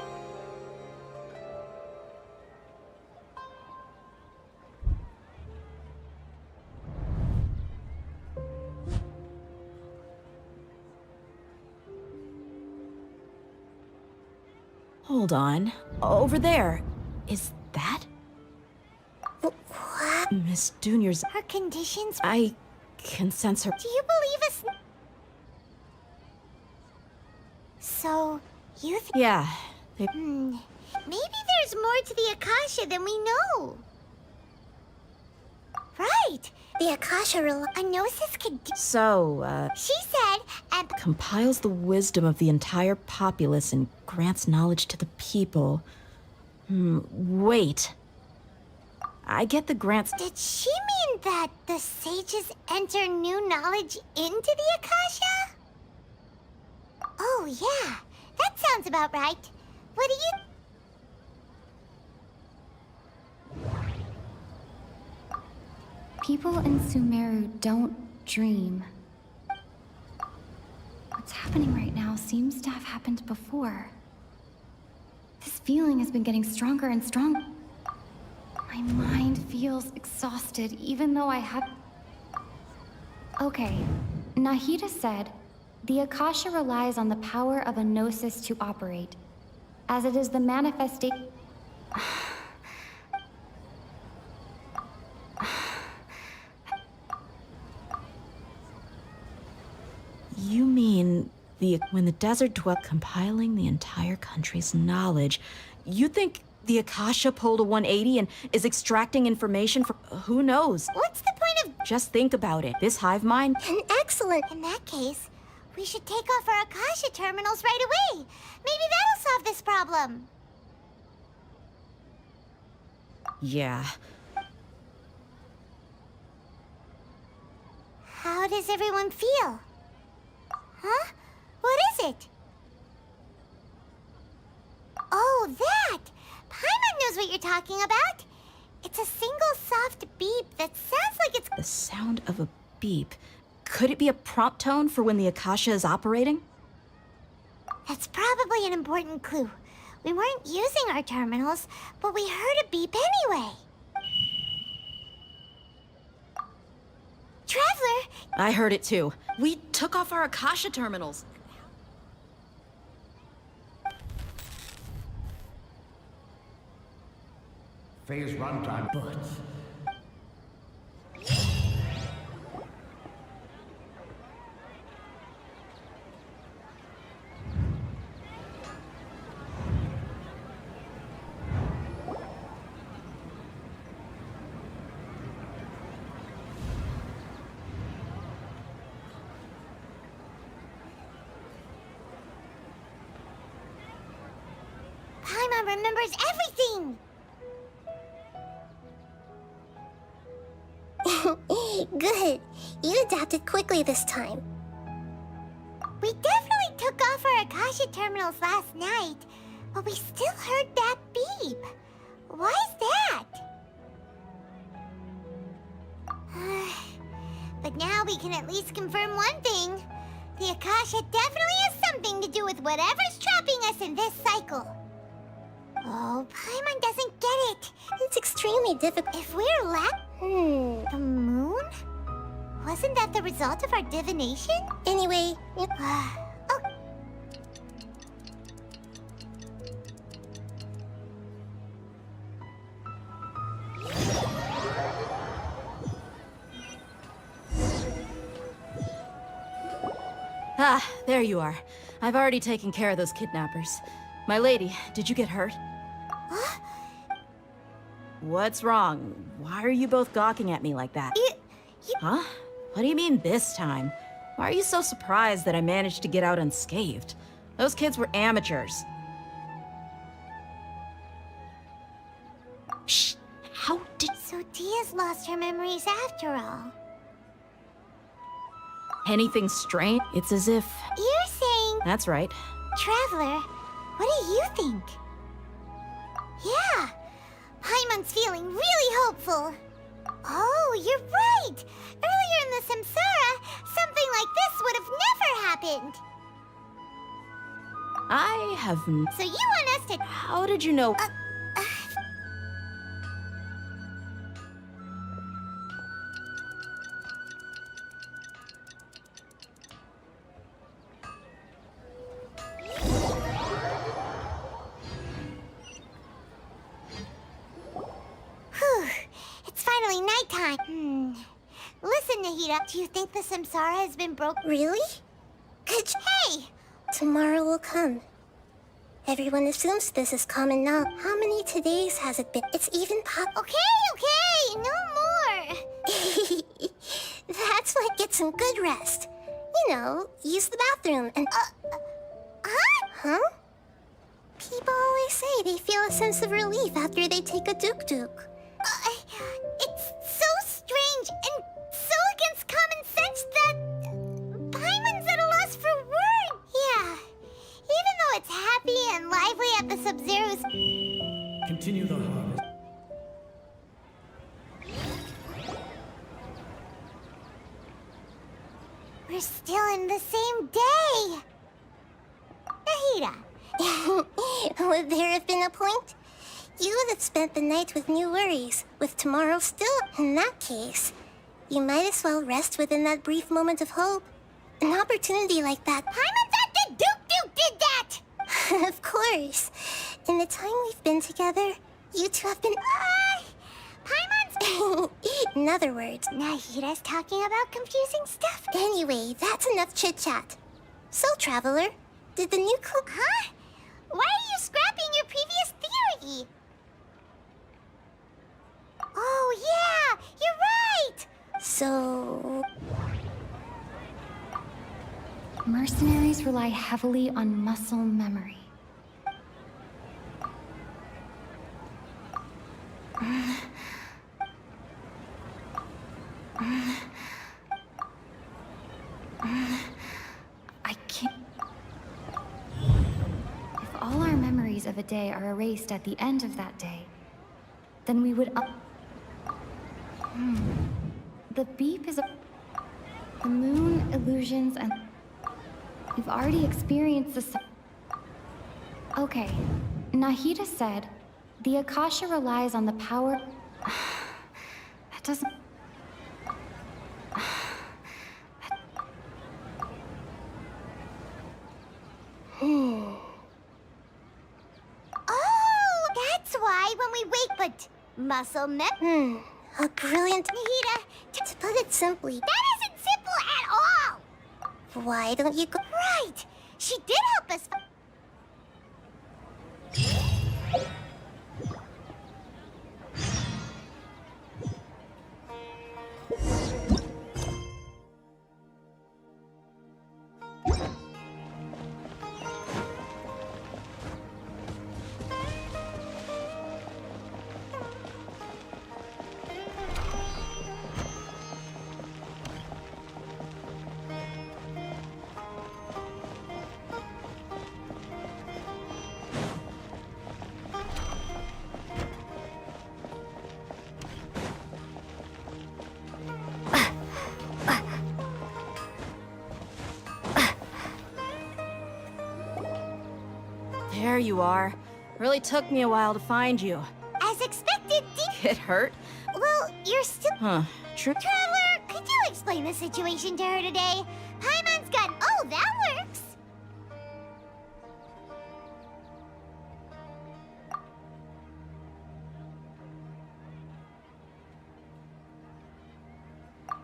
Speaker 9: Hold on. Over there. Is that?
Speaker 13: What?
Speaker 9: Miss Junior's...
Speaker 4: Her conditions...
Speaker 9: I can sense her...
Speaker 4: Do you believe us? So, you think...
Speaker 9: Yeah.
Speaker 4: Maybe there's more to the Akasha than we know. Right! The Akasha a gnosis could do...
Speaker 9: So,
Speaker 4: She said, and...
Speaker 9: compiles the wisdom of the entire populace and grants knowledge to the people. Wait. I get the grants...
Speaker 4: Did she mean that the sages enter new knowledge into the Akasha? Oh, yeah. That sounds about right. What do you...
Speaker 1: People in Sumeru don't dream. What's happening right now seems to have happened before. This feeling has been getting stronger and stronger. My mind feels exhausted, even though I have... Okay, Nahida said, the Akasha relies on the power of a gnosis to operate, as it is the manifestation...
Speaker 9: You mean when the desert dwell compiling the entire country's knowledge, you think the Akasha pulled a 180 and is extracting information from who knows?
Speaker 4: What's the point of...
Speaker 9: Just think about it. This hive mind...
Speaker 4: Excellent. In that case, we should take off our Akasha terminals right away. Maybe that'll solve this problem.
Speaker 9: Yeah.
Speaker 4: How does everyone feel? Huh? What is it? Oh, Oh, that! Paimon knows what you're talking about. It's a single soft beep that sounds like it's...
Speaker 9: The sound of a beep. Could it be a prompt tone for when the Akasha is operating?
Speaker 4: That's probably an important clue. We weren't using our terminals, but we heard a beep anyway. Traveler!
Speaker 9: I heard it too. We took off our Akasha terminals.
Speaker 12: Phase runtime. But
Speaker 4: Paimon remembers everything!
Speaker 13: Good. You adapted quickly this time.
Speaker 4: We definitely took off our Akasha terminals last night, but we still heard that beep. Why is that? But now we can at least confirm one thing. The Akasha definitely has something to do with whatever's trapping us in this cycle. Oh, Paimon doesn't get it.
Speaker 13: It's extremely difficult.
Speaker 4: If we're the moon? Wasn't that the result of our divination?
Speaker 13: Anyway,
Speaker 4: oh.
Speaker 9: Ah, there you are. I've already taken care of those kidnappers. My lady, did you get hurt?
Speaker 4: Huh?
Speaker 9: What's wrong? Why are you both gawking at me like that? Huh? What do you mean this time? Why are you so surprised that I managed to get out unscathed? Those kids were amateurs. Shh! How did...
Speaker 4: So Dia's lost her memories after all.
Speaker 9: Anything strange? It's as if...
Speaker 4: You're saying...
Speaker 9: That's right.
Speaker 4: Traveler, what do you think? Yeah! Paimon's feeling really hopeful. Oh, you're right! Earlier in the Samsara, something like this would have never happened.
Speaker 9: I have...
Speaker 4: So you want us to...
Speaker 9: How did you know...
Speaker 4: It's finally nighttime. Listen, Nahida, do you think the Samsara has been broken?
Speaker 13: Really? Good.
Speaker 4: Hey!
Speaker 13: Tomorrow will come. Everyone assumes this is common now. How many todays has it been? It's even
Speaker 4: Okay, no more!
Speaker 13: That's why get some good rest. You know, use the bathroom and... Huh? People always say they feel a sense of relief after they take a duk-duk.
Speaker 4: It's so strange and so against common sense that... Paimon's at a loss for words. Yeah, even though it's happy and lively at the Sub-Zeros...
Speaker 10: Continue the harvest.
Speaker 4: We're still in the same day. Nahida.
Speaker 13: Would there have been a point? You would have spent the night with new worries, with tomorrow still. In that case, you might as well rest within that brief moment of hope. An opportunity like that...
Speaker 4: Paimon's at the Duke did that!
Speaker 13: Of course. In the time we've been together, you two have been...
Speaker 4: Paimon's...
Speaker 13: In other words...
Speaker 4: Nahida's talking about confusing stuff.
Speaker 13: Anyway, that's enough chit-chat. So, Traveler, did the new cook...
Speaker 4: Huh? Why are you scrapping your previous theory? Oh, yeah! You're right!
Speaker 13: So...
Speaker 1: Mercenaries rely heavily on muscle memory. I can't... If all our memories of a day are erased at the end of that day, then we would The beep is the moon, illusions, and... We've already experienced this... Okay. Nahida said, the Akasha relies on the power... That doesn't...
Speaker 4: Oh, that's why when we wake, but muscle
Speaker 13: A brilliant...
Speaker 4: Nahida,
Speaker 13: To put it simply,
Speaker 4: that isn't simple at all!
Speaker 13: why don't you go...
Speaker 4: Right! She did help us...
Speaker 9: There you are. Really took me a while to find you.
Speaker 4: As expected,
Speaker 9: It hurt?
Speaker 4: Well, you're still...
Speaker 9: Huh. True.
Speaker 4: Traveler, could you explain the situation to her today? Paimon's gun. Oh, that works!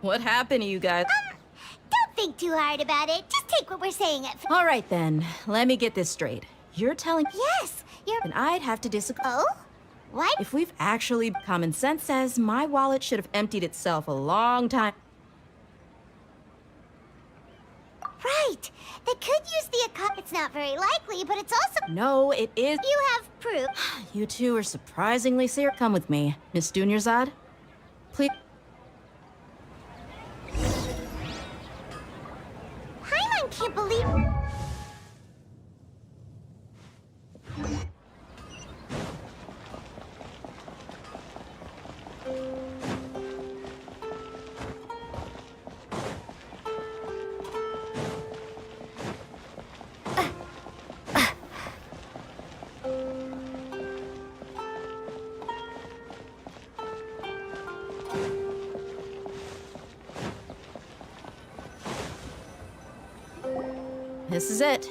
Speaker 9: What happened to you guys?
Speaker 4: Don't think too hard about it. Just take what we're saying at...
Speaker 9: All right then, let me get this straight. You're telling...
Speaker 4: Yes, you're...
Speaker 9: Then I'd have to disagree.
Speaker 4: Oh? What?
Speaker 9: If we've actually... Common sense says my wallet should have emptied itself a long time.
Speaker 4: Right. They could use the account. It's not very likely, but it's also...
Speaker 9: No, it is...
Speaker 4: You have proof.
Speaker 9: You two are surprisingly serious. Come with me, Miss Dunyarzad. Please...
Speaker 4: Paimon can't believe...
Speaker 9: This is it.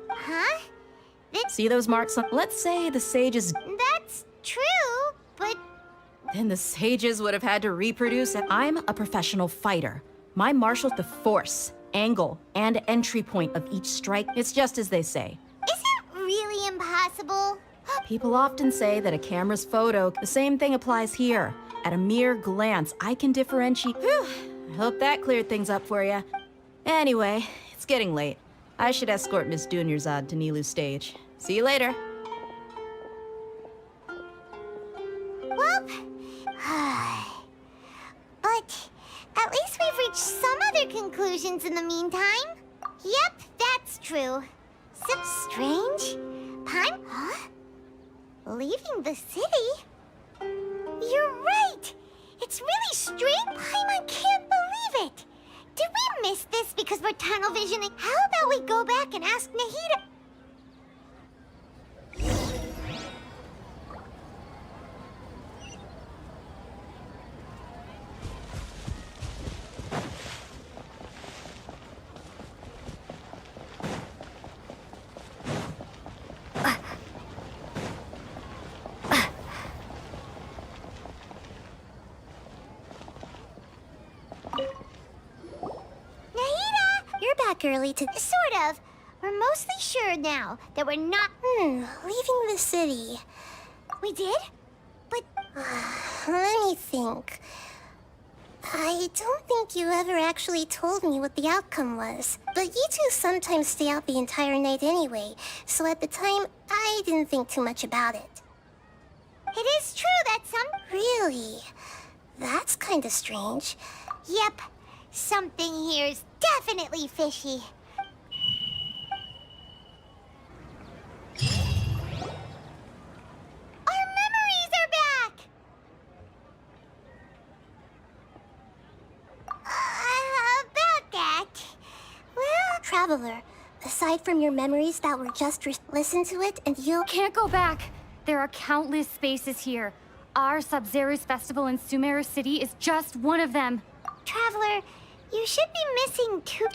Speaker 4: Huh?
Speaker 9: See those marks on... Let's say the sages...
Speaker 4: That's true, but...
Speaker 9: Then the sages would have had to reproduce it. I'm a professional fighter. My marshal the force, angle, and entry point of each strike. It's just as they say.
Speaker 4: Isn't really impossible?
Speaker 9: People often say that a camera's photo... The same thing applies here. At a mere glance, I can differentiate... Whew. I hope that cleared things up for you. Anyway, it's getting late. I should escort Miss Dunyarzad to Nilu's stage. See you later.
Speaker 4: Well... but... at least we've reached some other conclusions in the meantime. Yep, that's true. So strange. Paimon... Huh? Leaving the city? You're right! It's really strange. Paimon can't believe it! Did we miss this because we're tunnel visioning? How about we go back and ask Nahida?
Speaker 13: Early to...
Speaker 4: Sort of. We're mostly sure now that we're not...
Speaker 13: leaving the city.
Speaker 4: We did? But...
Speaker 13: Let me think. I don't think you ever actually told me what the outcome was. But you two sometimes stay out the entire night anyway, so at the time, I didn't think too much about it.
Speaker 4: It is true that some...
Speaker 13: Really? That's kinda strange.
Speaker 4: Yep. Something here's definitely fishy.
Speaker 13: Traveler, aside from your memories that were just listen to it and you'll...
Speaker 1: Can't go back. There are countless spaces here. Our Sub-Zero's festival in Sumeru City is just one of them.
Speaker 4: Traveler, you should be missing two...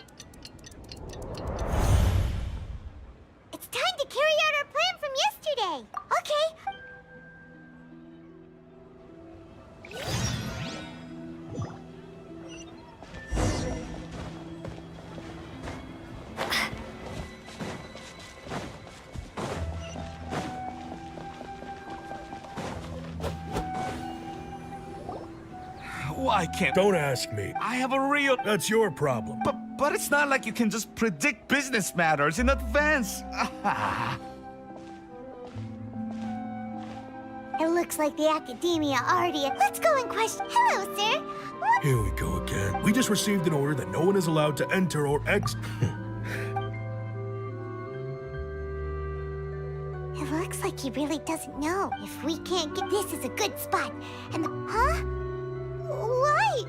Speaker 4: It's time to carry out our plan from yesterday. Okay.
Speaker 11: Why can't...
Speaker 14: Don't ask me.
Speaker 11: I have a real...
Speaker 14: That's your problem.
Speaker 11: But it's not like you can just predict business matters in advance.
Speaker 4: It looks like the academia already... Let's go and question... Hello, sir. What?
Speaker 14: Here we go again. We just received an order that no one is allowed to enter or exit.
Speaker 4: It looks like he really doesn't know. If we can't get... This is a good spot. And the... Huh? Why?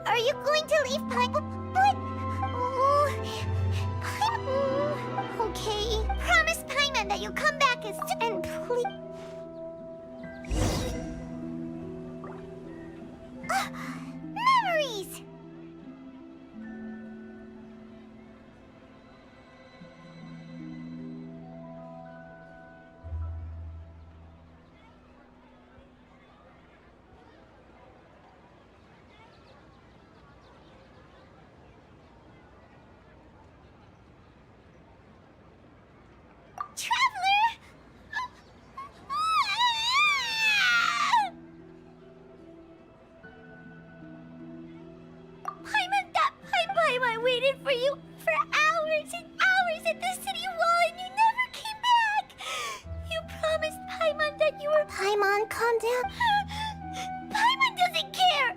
Speaker 4: Are you going to leave Pine... But... Okay. Promise Paimon that you'll come back as... And please... Memories! Traveler! I waited for you for hours and hours at the city wall and you never came back! You promised Paimon that you were...
Speaker 13: Paimon, calm down.
Speaker 4: Paimon doesn't care!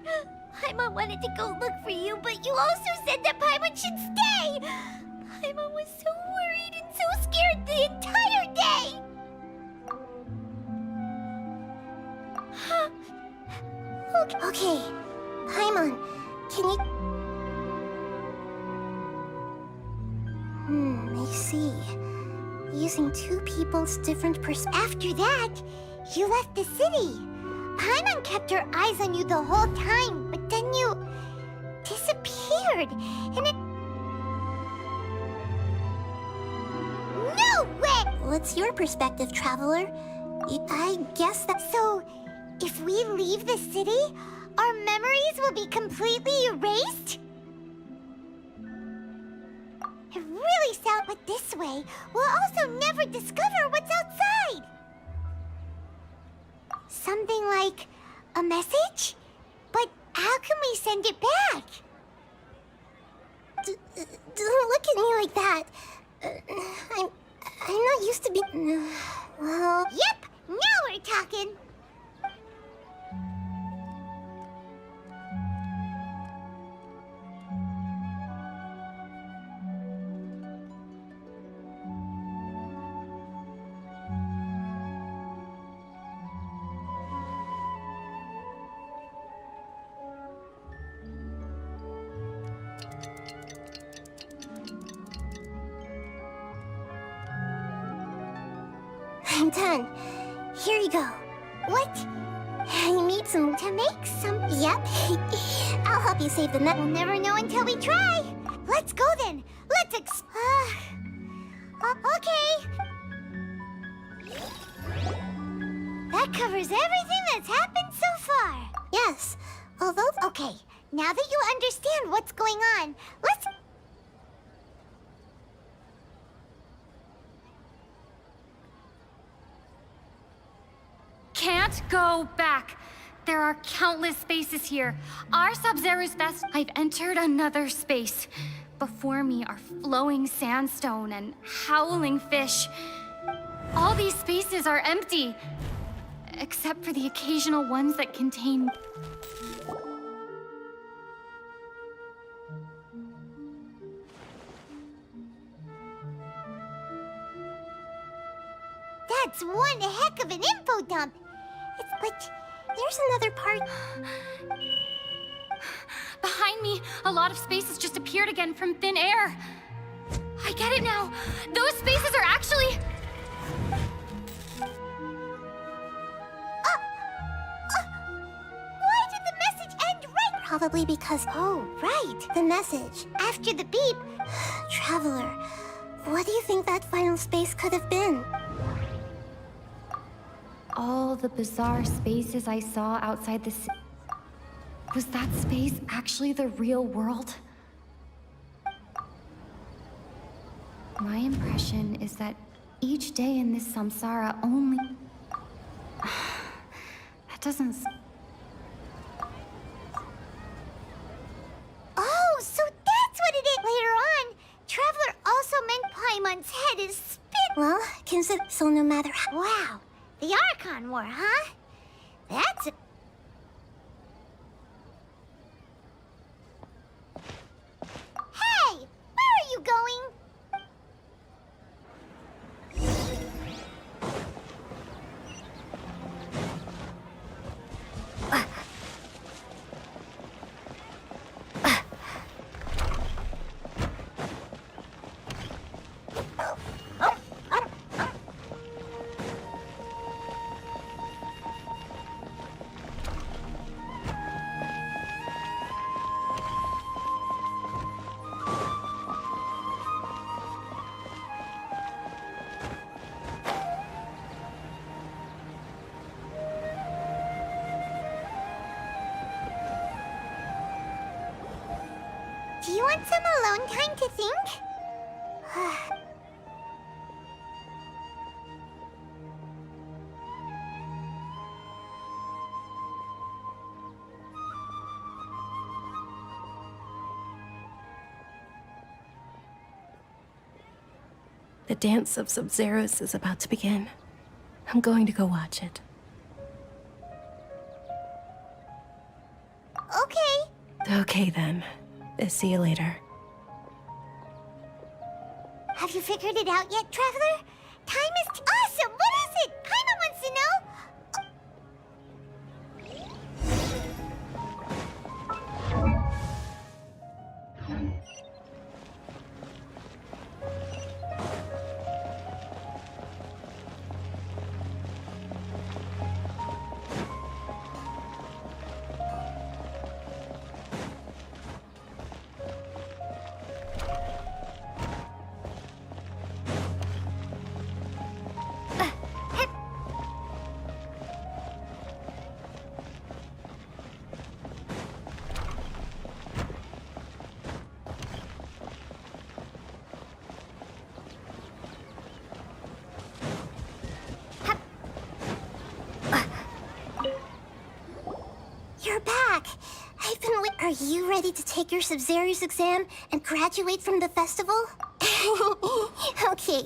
Speaker 4: Paimon wanted to go look for you, but you also said that Paimon should stay! Paimon was so worried and so scared the entire day!
Speaker 13: Okay. Paimon, can you... I see. Using two people's different
Speaker 4: After that, you left the city. Paimon kept her eyes on you the whole time, but then you... disappeared, and it... No way!
Speaker 13: What's your perspective, Traveler? I guess that...
Speaker 4: So, if we leave the city, our memories will be completely erased? It really sounds like this way, we'll also never discover what's outside. Something like a message? But how can we send it back?
Speaker 13: Don't look at me like that. I'm not used to be... Well...
Speaker 4: Yep, now we're talking.
Speaker 13: I'm done. Here you go.
Speaker 4: What?
Speaker 13: You need some...
Speaker 4: To make some...
Speaker 13: Yep. I'll help you save the net.
Speaker 4: We'll never know until we try. Let's go then. Let's okay. That covers everything that's happened so far.
Speaker 13: Yes. Although...
Speaker 4: Okay, now that you understand what's going on, let's...
Speaker 1: Can't go back. There are countless spaces here. Our Sub-Zero's best. I've entered another space. Before me are flowing sandstone and howling fish. All these spaces are empty, except for the occasional ones that contain...
Speaker 4: That's one heck of an info dump.
Speaker 13: But there's another part.
Speaker 1: Behind me, a lot of spaces just appeared again from thin air. I get it now. Those spaces are actually...
Speaker 4: Why did the message end right?
Speaker 13: Probably because...
Speaker 4: Oh, right.
Speaker 13: The message.
Speaker 4: After the beep.
Speaker 13: Traveler, what do you think that final space could have been?
Speaker 1: All the bizarre spaces I saw outside the city. Was that space actually the real world? My impression is that each day in this samsara only... That doesn't...
Speaker 4: Oh, so that's what it is! Later on, Traveler also meant Paimon's head is spit.
Speaker 13: Well, consider... So no matter how...
Speaker 4: Wow, the Archon War, huh? That's a... Hey! Where are you going? Do you want some alone time to think?
Speaker 5: The dance of Sub-Zeros is about to begin. I'm going to go watch it.
Speaker 4: Okay.
Speaker 5: Okay then. See you later.
Speaker 4: Have you figured it out yet, Traveler? Time is awesome! What is it? Paimon wants to know!
Speaker 13: You're back! I've been Are you ready to take your Sub-Zero's exam and graduate from the festival? Okay.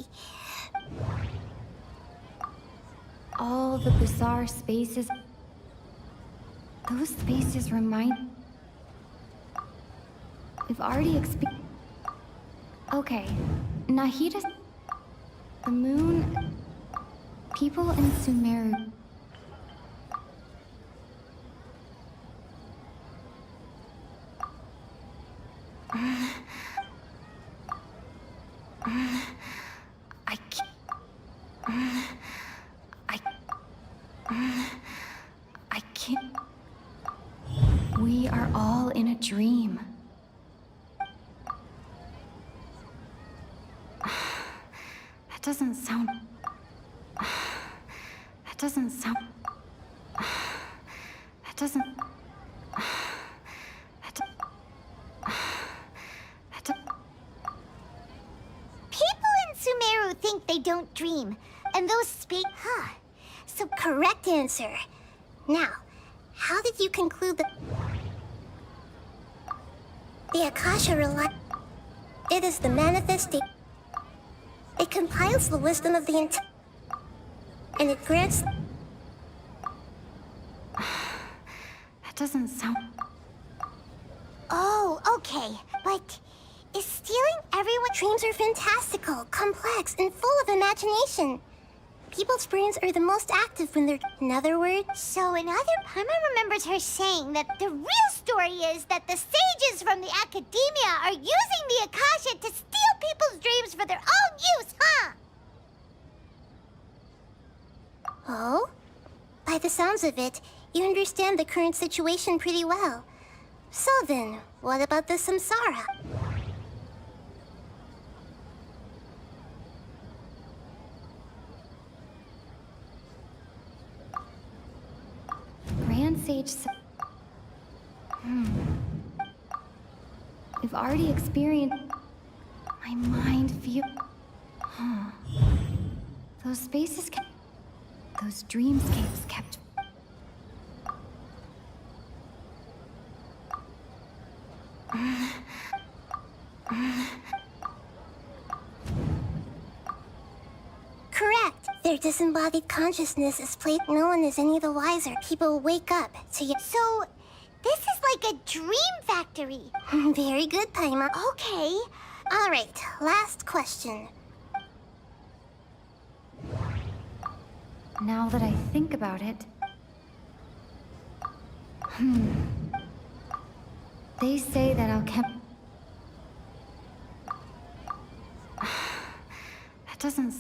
Speaker 1: All the bizarre spaces... Those spaces remind... We've already experienced... Okay, Nahida's... The moon... People in Sumeru... I can't... I can't... We are all in a dream. That doesn't sound... That doesn't sound... That doesn't...
Speaker 4: Sumeru think they don't dream, and those speak...
Speaker 13: So correct answer. Now, how did you conclude that... The Akasha It is the manifestation. It compiles the wisdom of the and it grants...
Speaker 1: That doesn't sound...
Speaker 4: Oh, okay, but... Is stealing everyone's...
Speaker 13: Dreams are fantastical, complex, and full of imagination. People's brains are the most active when they're... In other words...
Speaker 4: So in other... Paimon remembers her saying that the real story is that the sages from the academia are using the Akasha to steal people's dreams
Speaker 13: sounds of it, you understand the current situation pretty well. So then, what about the samsara?
Speaker 1: Grand Sage... We've already experienced... My mind feel... Those spaces kept... Those dreamscapes kept...
Speaker 13: Correct. Their disembodied consciousness is played. No one is any the wiser. People wake up to you.
Speaker 4: So, this is like a dream factory.
Speaker 13: Very good, Paimon.
Speaker 4: Okay.
Speaker 13: All right, last question.
Speaker 1: Now that I think about it... They say that alchem... That doesn't...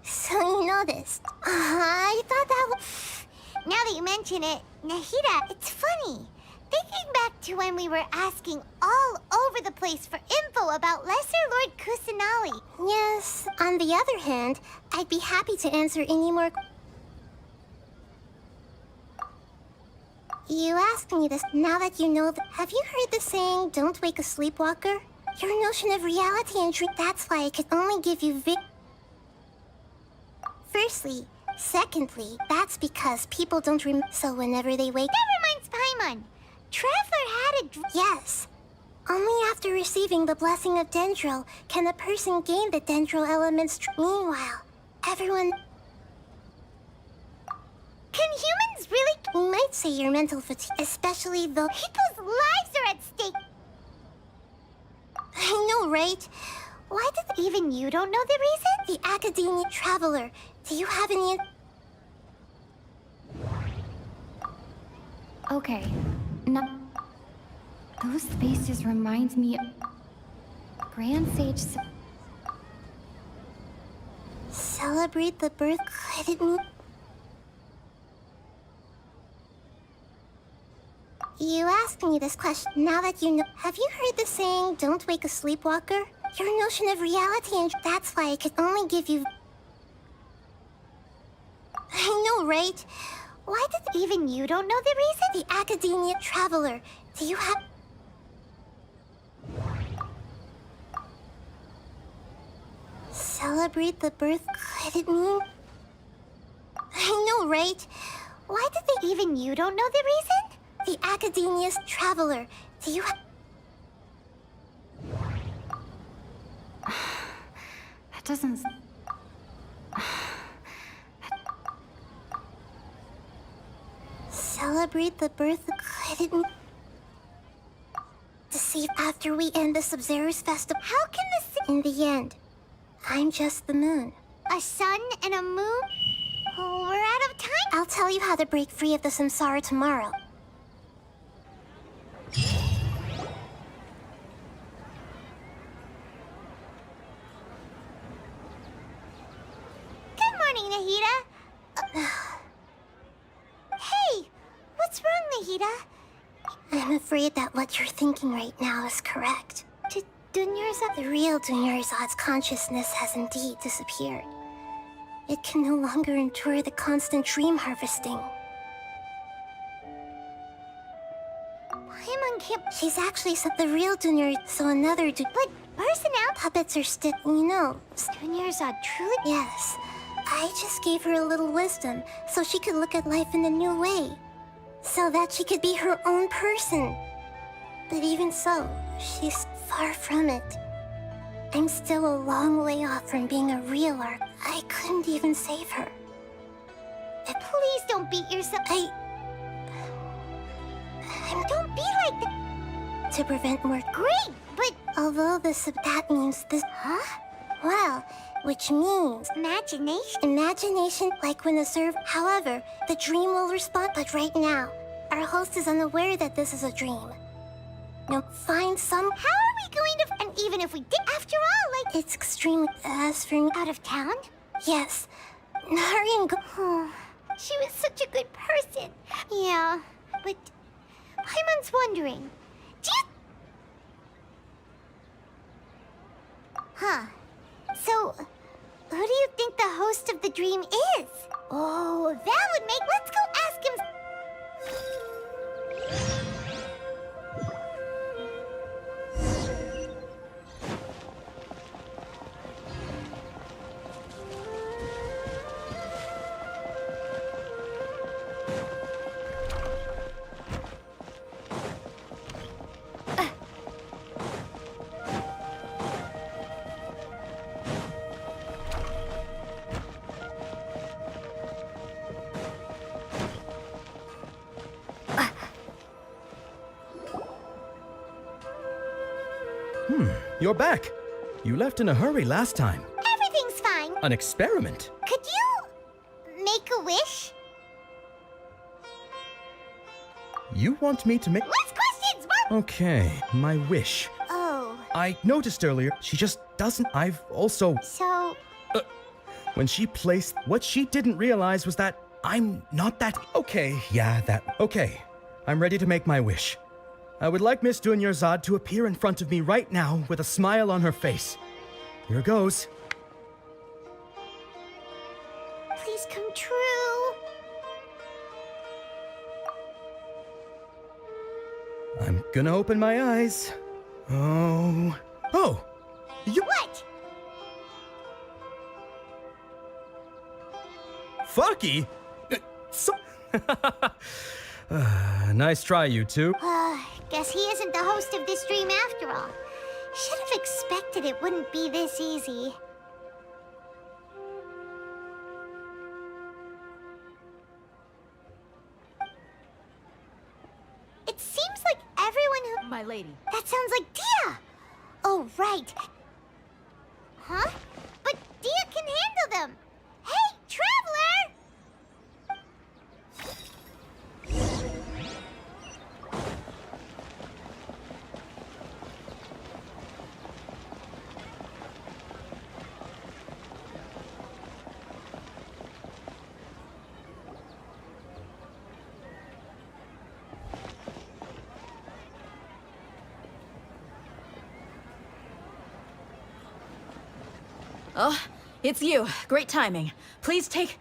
Speaker 13: So you noticed. I thought that was...
Speaker 4: Now that you mention it, Nahida, it's funny. Thinking back to when we were asking all over the place for info about Lesser Lord Kusanali.
Speaker 13: Yes, on the other hand, I'd be happy to answer any more... You asked me this now that you know that... Have you heard the saying, don't wake a sleepwalker? Your notion of reality and dream, that's why I could only give you Firstly. Secondly, that's because people don't so whenever they wake...
Speaker 4: That reminds Paimon. Traveler had a
Speaker 13: Yes. Only after receiving the blessing of Dendro can a person gain the Dendro elements. Meanwhile, everyone...
Speaker 4: Can humans really...
Speaker 13: You might say your mental fatigue, especially though...
Speaker 4: People's lives are at stake.
Speaker 13: I know, right? Why did...
Speaker 4: Even you don't know the reason?
Speaker 13: The Academia Traveler, do you have any...
Speaker 1: Okay. No. Those spaces remind me of... Grand Sage...
Speaker 13: Celebrate the birth credit me... You asked me this question now that you know... Have you heard the saying, don't wake a sleepwalker? Your notion of reality and... That's why I could only give you... I know, right? Why did...
Speaker 4: Even you don't know the reason?
Speaker 13: The Academia Traveler, do you have... Celebrate the birth credit me? I know, right? Why did they...
Speaker 4: Even you don't know the reason?
Speaker 13: The Academia's Traveler, do you have...
Speaker 1: That doesn't...
Speaker 13: Celebrate the birth of credit me... To see after we end the Sub-Zero's festival...
Speaker 4: How can the...
Speaker 13: In the end, I'm just the moon.
Speaker 4: A sun and a moon? Oh, we're out of time.
Speaker 13: I'll tell you how to break free of the samsara tomorrow.
Speaker 4: Good morning, Nahida. Hey, what's wrong, Nahida?
Speaker 13: I'm afraid that what you're thinking right now is correct.
Speaker 4: Dunyarzad?
Speaker 13: The real Dunyarzad's consciousness has indeed disappeared. It can no longer endure the constant dream harvesting.
Speaker 4: Paimon can't...
Speaker 13: She's actually the real Dunyarzad, so another
Speaker 4: But personnel...
Speaker 13: Puppets are still... You know...
Speaker 4: Dunyarzad truly...
Speaker 13: Yes. I just gave her a little wisdom, so she could look at life in a new way. So that she could be her own person. But even so, she's far from it. I'm still a long way off from being a real arc. I couldn't even save her.
Speaker 4: Please don't beat yourself. Don't be like that.
Speaker 13: To prevent more...
Speaker 4: Great, but...
Speaker 13: Although that means this...
Speaker 4: Huh?
Speaker 13: Well, which means...
Speaker 4: Imagination?
Speaker 13: Imagination, like when the serve... However, the dream will respond. But right now, our host is unaware that this is a dream. Now, find some...
Speaker 4: How are we going to... Even if we did, after all, like...
Speaker 13: It's extremely... As for...
Speaker 4: Out of town?
Speaker 13: Yes. Hurry and go...
Speaker 4: Oh, she was such a good person. Yeah, but... Paimon's wondering, do you... Huh. So, who do you think the host of the dream is? Oh, that would make... Let's go ask him...
Speaker 8: You're back. You left in a hurry last time.
Speaker 4: Everything's fine.
Speaker 8: An experiment.
Speaker 4: Could you... make a wish?
Speaker 8: You want me to make...
Speaker 4: Less questions, Mom!
Speaker 8: Okay, my wish.
Speaker 4: Oh.
Speaker 8: I noticed earlier, she just doesn't... I've also...
Speaker 4: So...
Speaker 8: When she placed... What she didn't realize was that I'm not that... Okay, yeah, that... Okay, I'm ready to make my wish. I would like Miss Dunyarzad to appear in front of me right now with a smile on her face. Here goes.
Speaker 4: Please come true.
Speaker 8: I'm gonna open my eyes. Oh... Oh! You...
Speaker 4: What?
Speaker 8: Fucky? Nice try, you two.
Speaker 4: Guess he isn't the host of this dream after all. Should have expected it wouldn't be this easy. It seems like everyone who...
Speaker 9: My lady.
Speaker 4: That sounds like Dia! Oh, right. Huh? But Dia can handle them! Hey, Traveler!
Speaker 9: Oh, it's you. Great timing. Please take...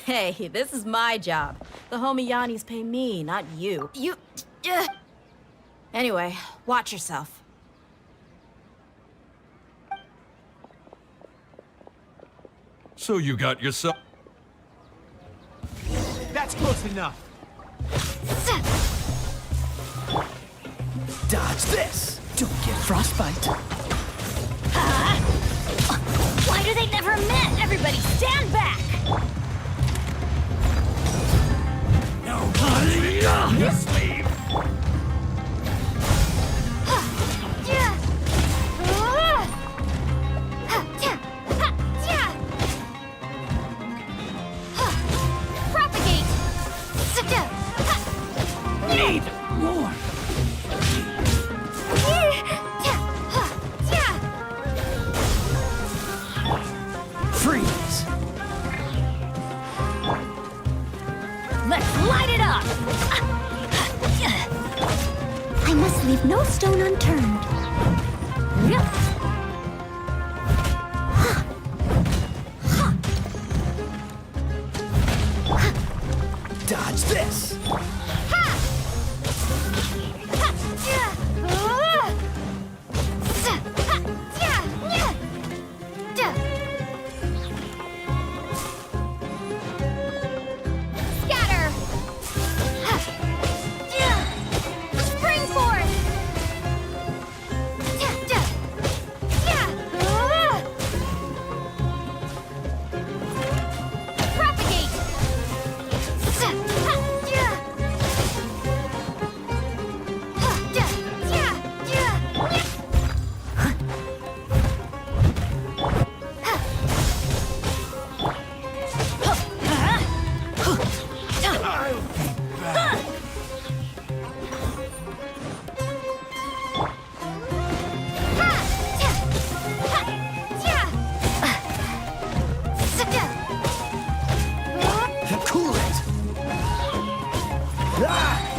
Speaker 9: Hey, this is my job. The homie Yannis pay me, not you. You... Anyway, watch yourself.
Speaker 6: So you got yourself...
Speaker 2: That's close enough. Dodge this. Don't get frostbite.
Speaker 1: Why do they never met? Everybody stand back!
Speaker 12: Nobody! Just leave!
Speaker 1: Propagate!
Speaker 12: Need more!
Speaker 2: Freeze!
Speaker 1: Let's light it up!
Speaker 4: I must leave no stone unturned.
Speaker 2: Dodge this!
Speaker 1: Scatter! Spring forth!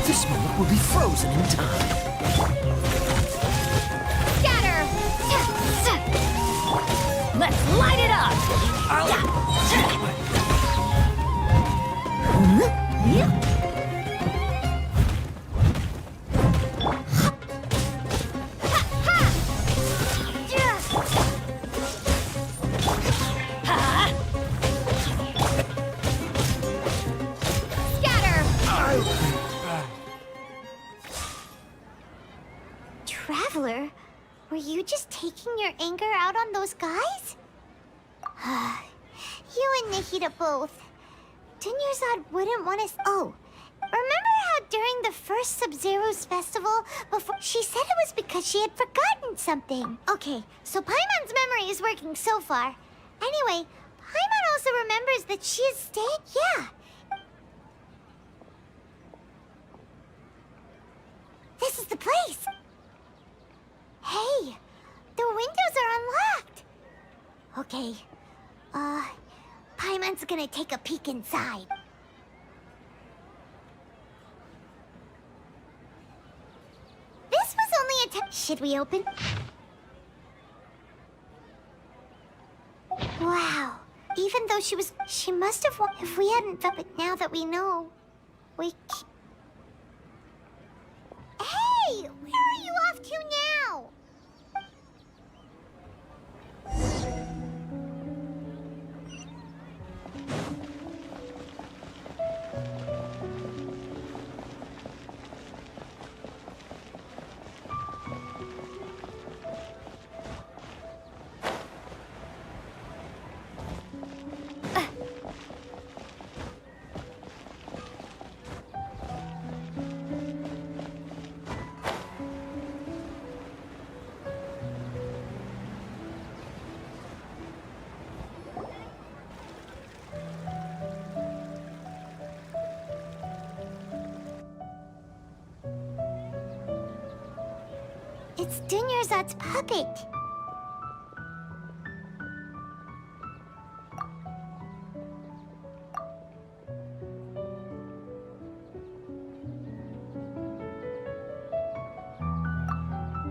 Speaker 3: This moment will be frozen in time.
Speaker 1: Scatter! Let's light it up!
Speaker 4: Traveler, were you just taking your anger out on those guys? You and Nikita both. Dunyarzad wouldn't want us. Oh, remember how during the first Sub-Zero's festival, before she said it was because she had forgotten something. Okay, so Paimon's memory is working so far. Anyway, Paimon also remembers that she is staying. Yeah. This is the place. Hey, the windows are unlocked. Okay, Paimon's gonna take a peek inside. This was only a should we open? Wow, even though she must have if we hadn't felt it now that we know, we Hey, where are you off to now? It's Dunyarzad's puppet.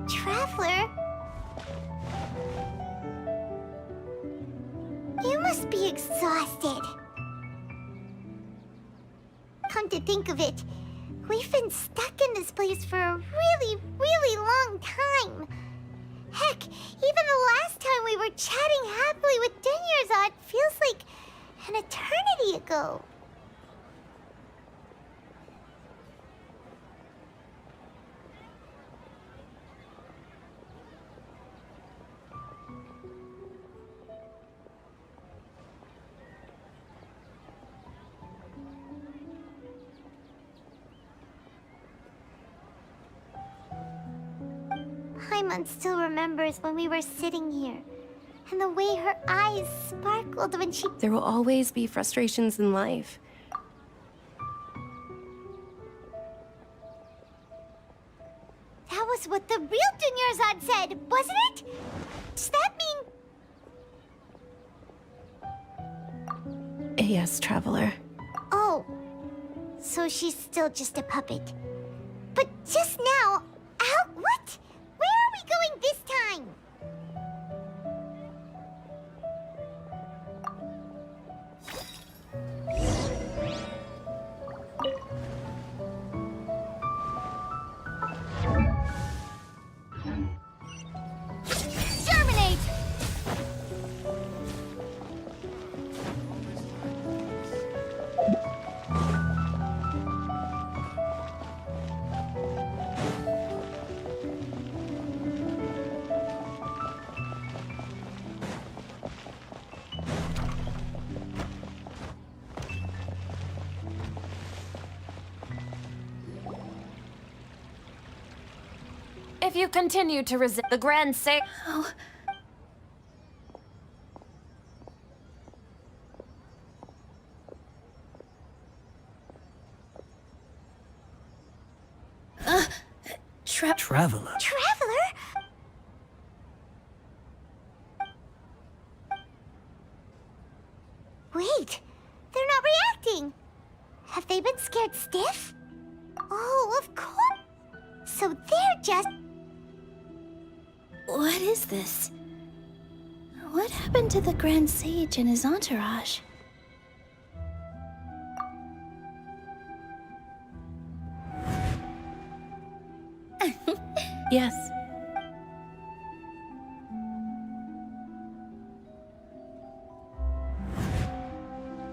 Speaker 4: Traveler? You must be exhausted. Come to think of it, we've been stuck in this place for a really, really long time. Heck, even the last time we were chatting happily with Dunyarzad feels like an eternity ago. Paimon still remembers when we were sitting here, and the way her eyes sparkled when she...
Speaker 5: There will always be frustrations in life.
Speaker 4: That was what the real Dunyarzad said, wasn't it? Does that mean...
Speaker 5: Yes, Traveler.
Speaker 4: Oh, so she's still just a puppet. But just now, what? Where are we going this time?
Speaker 1: Germinate!
Speaker 15: If you continue to resist the grand sale...
Speaker 1: Oh.
Speaker 10: Traveler.
Speaker 4: Traveler? Wait, they're not reacting. Have they been scared stiff? Oh, So they're just...
Speaker 5: What is this? What happened to the Grand Sage and his entourage? Yes.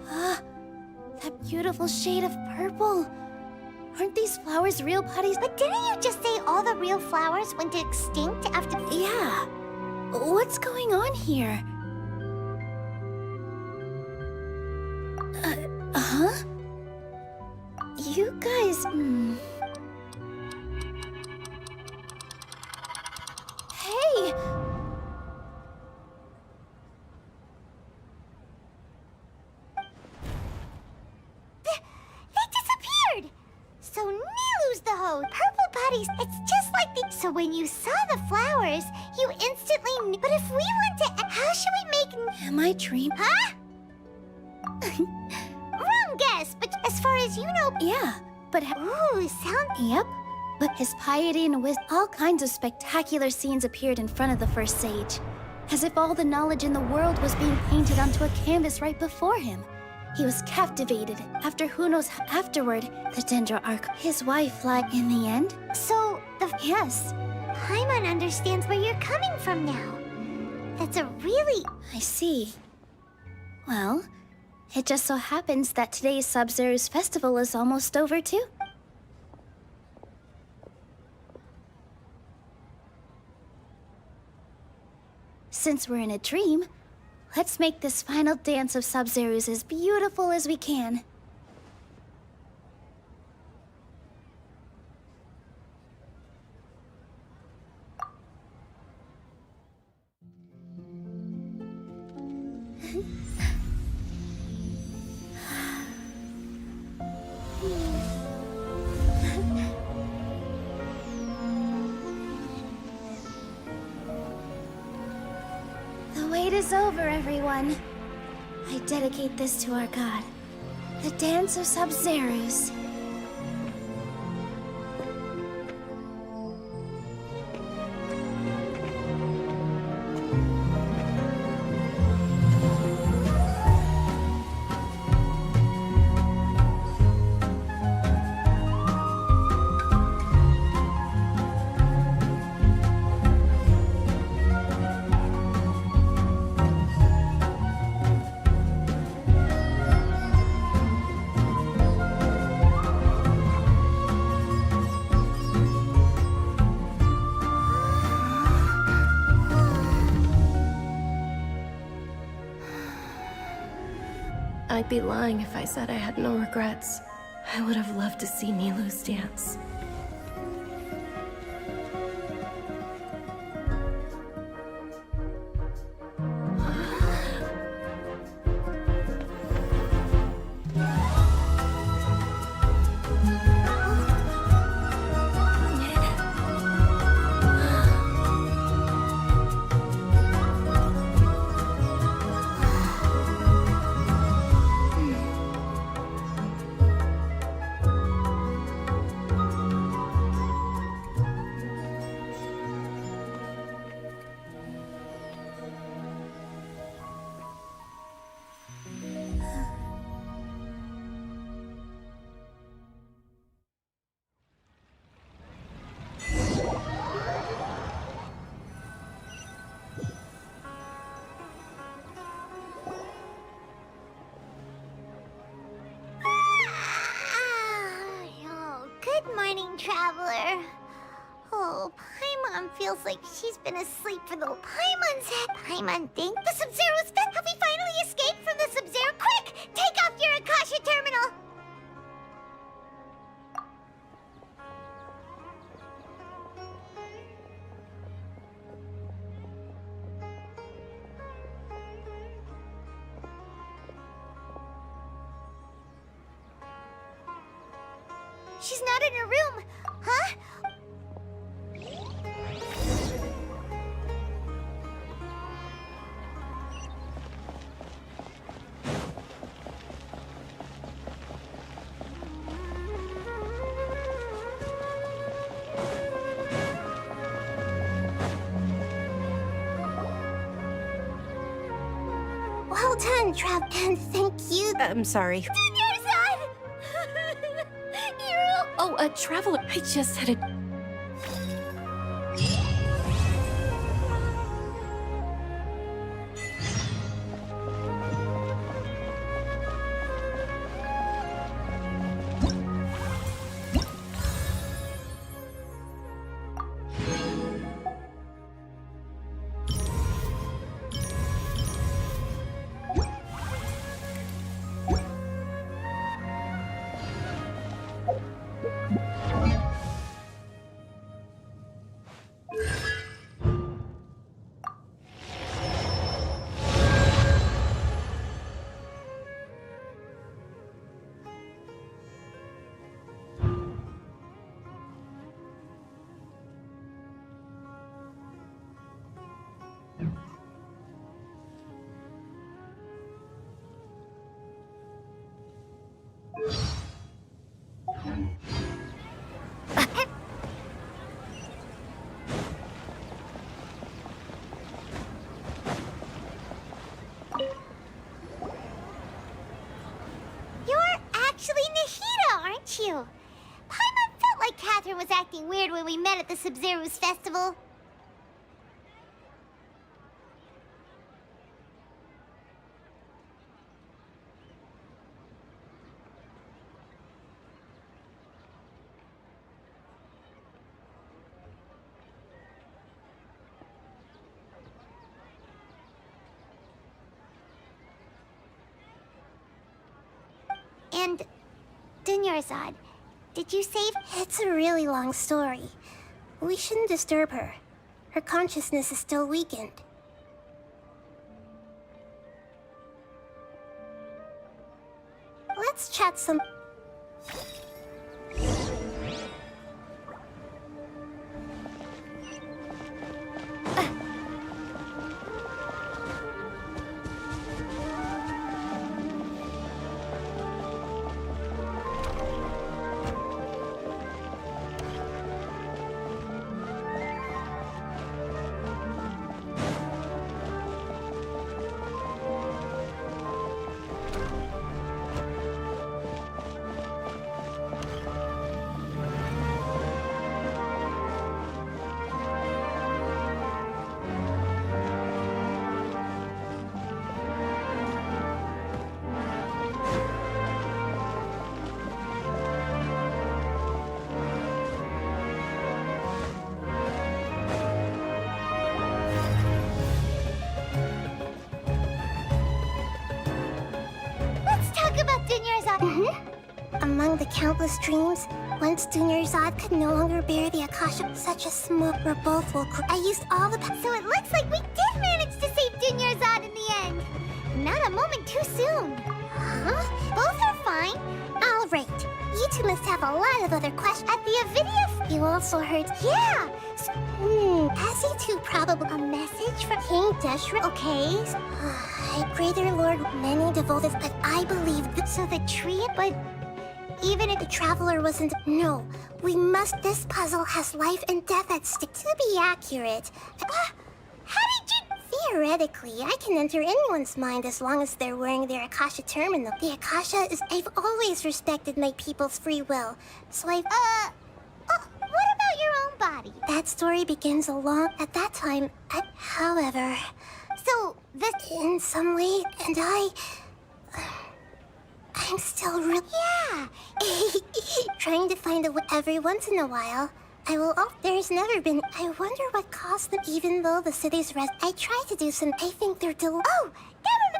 Speaker 5: Ah, that beautiful shade of purple. Aren't these flowers real bodies?
Speaker 4: But didn't you just say all the real flowers went extinct after...
Speaker 5: Yeah. What's going on here? Huh? You guys... Hey!
Speaker 4: They disappeared! So Nilu's the hoe. Purple bodies, it's just like the... So when you saw the flowers, you instantly knew... But if we want to... How should we make...
Speaker 5: Am I dreaming?
Speaker 4: Huh? Wrong guess, but as far as you know...
Speaker 5: Yeah, but...
Speaker 4: Ooh, sound...
Speaker 5: Yep. But his piety and wisdom, all kinds of spectacular scenes appeared in front of the first sage. As if all the knowledge in the world was being painted onto a canvas right before him. He was captivated. After who knows afterward, the Dendro arc, his wife, like, in the end?
Speaker 4: So,
Speaker 5: Yes.
Speaker 4: Paimon understands where you're coming from now. That's a really...
Speaker 5: I see. Well, it just so happens that today's Sub-Zero's festival is almost over, too. Since we're in a dream, let's make this final dance of Sub-Zero's as beautiful as we can. The wait is over, everyone. I dedicate this to our god, the dance of Sub-Zero's. I'd be lying if I said I had no regrets. I would have loved to see Nilu's dance.
Speaker 4: Good morning, traveler. Oh, Paimon feels like she's been asleep for the... Paimon's head. Paimon think the Sub-Zero's dead. Have we finally escaped from the Sub-Zero? Quick! Take off your Akasha terminal! She's not in her room, huh?
Speaker 13: travel, and thank you.
Speaker 5: I'm sorry.
Speaker 4: Dunyarzad! You're...
Speaker 5: Oh, a traveler. I just had a...
Speaker 4: You. Paimon felt like Catherine was acting weird when we met at the Sub-Zero's festival. And... Dunyarzad, did you save?
Speaker 13: It's a really long story. We shouldn't disturb her. Her consciousness is still weakened. Let's chat some... Among the countless dreams, once Dunyarzad could no longer bear the Akasha, such a smoke where both will I used all the
Speaker 4: So it looks like we did manage to save Dunyarzad in the end. Not a moment too soon. Huh? Both are fine.
Speaker 13: All right. You two must have a lot of other questions.
Speaker 4: At the Avidia...
Speaker 13: You also heard...
Speaker 4: Yeah!
Speaker 13: As you two probably...
Speaker 4: A message from
Speaker 13: King Deshra...
Speaker 4: Okay.
Speaker 13: Greater Lord, many devoted, but I believe that...
Speaker 4: So the tree... But... Even if
Speaker 13: the traveler wasn't... No, we must... This puzzle has life and death at stake. To be accurate...
Speaker 4: How did you...
Speaker 13: Theoretically, I can enter anyone's mind as long as they're wearing their Akasha terminal. The Akasha is... I've always respected my people's free will, so I've...
Speaker 4: what about your own body?
Speaker 13: That story begins at that time, however...
Speaker 4: So, this...
Speaker 13: In some way, and I'm still
Speaker 4: Yeah!
Speaker 13: trying to find a way every once in a while. There's never been... I wonder what caused them, even though the city's I tried to do some... I think they're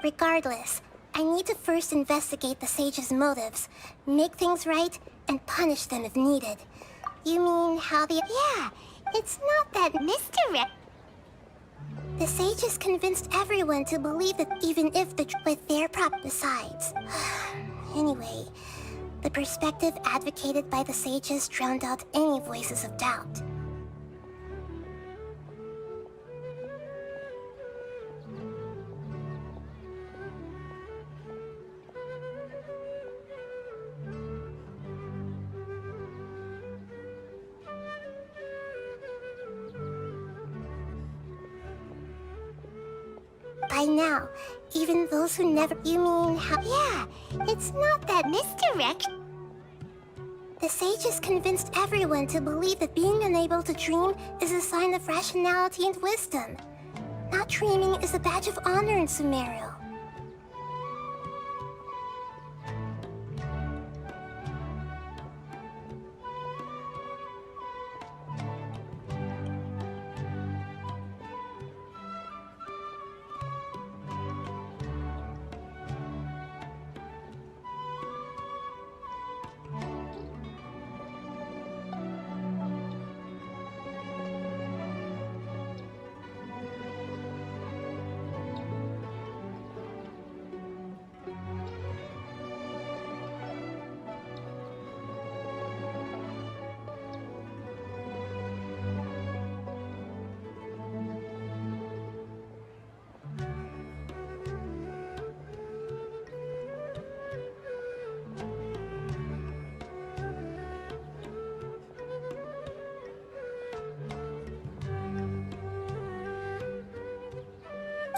Speaker 13: Regardless, I need to first investigate the sage's motives, make things right, and punish them if needed. You mean how the...
Speaker 4: Yeah, it's not that misdirect...
Speaker 13: The sages convinced everyone to believe that even if with their besides. Anyway, the perspective advocated by the sages drowned out any voices of doubt. by now, even those who never... You mean how...
Speaker 4: Yeah, it's not that misdirect.
Speaker 13: The sages convinced everyone to believe that being unable to dream is a sign of rationality and wisdom. Not dreaming is a badge of honor in Sumeru.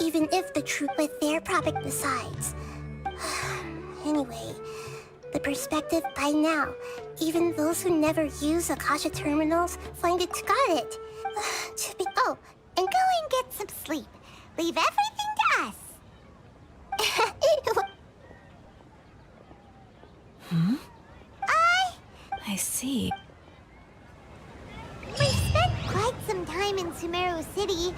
Speaker 13: Even if the truth with their product besides. Anyway, the perspective by now, even those who never use Akasha terminals find it got it.
Speaker 4: Oh, and go and get some sleep. Leave everything to us.
Speaker 9: I see.
Speaker 4: We've spent quite some time in Sumeru City.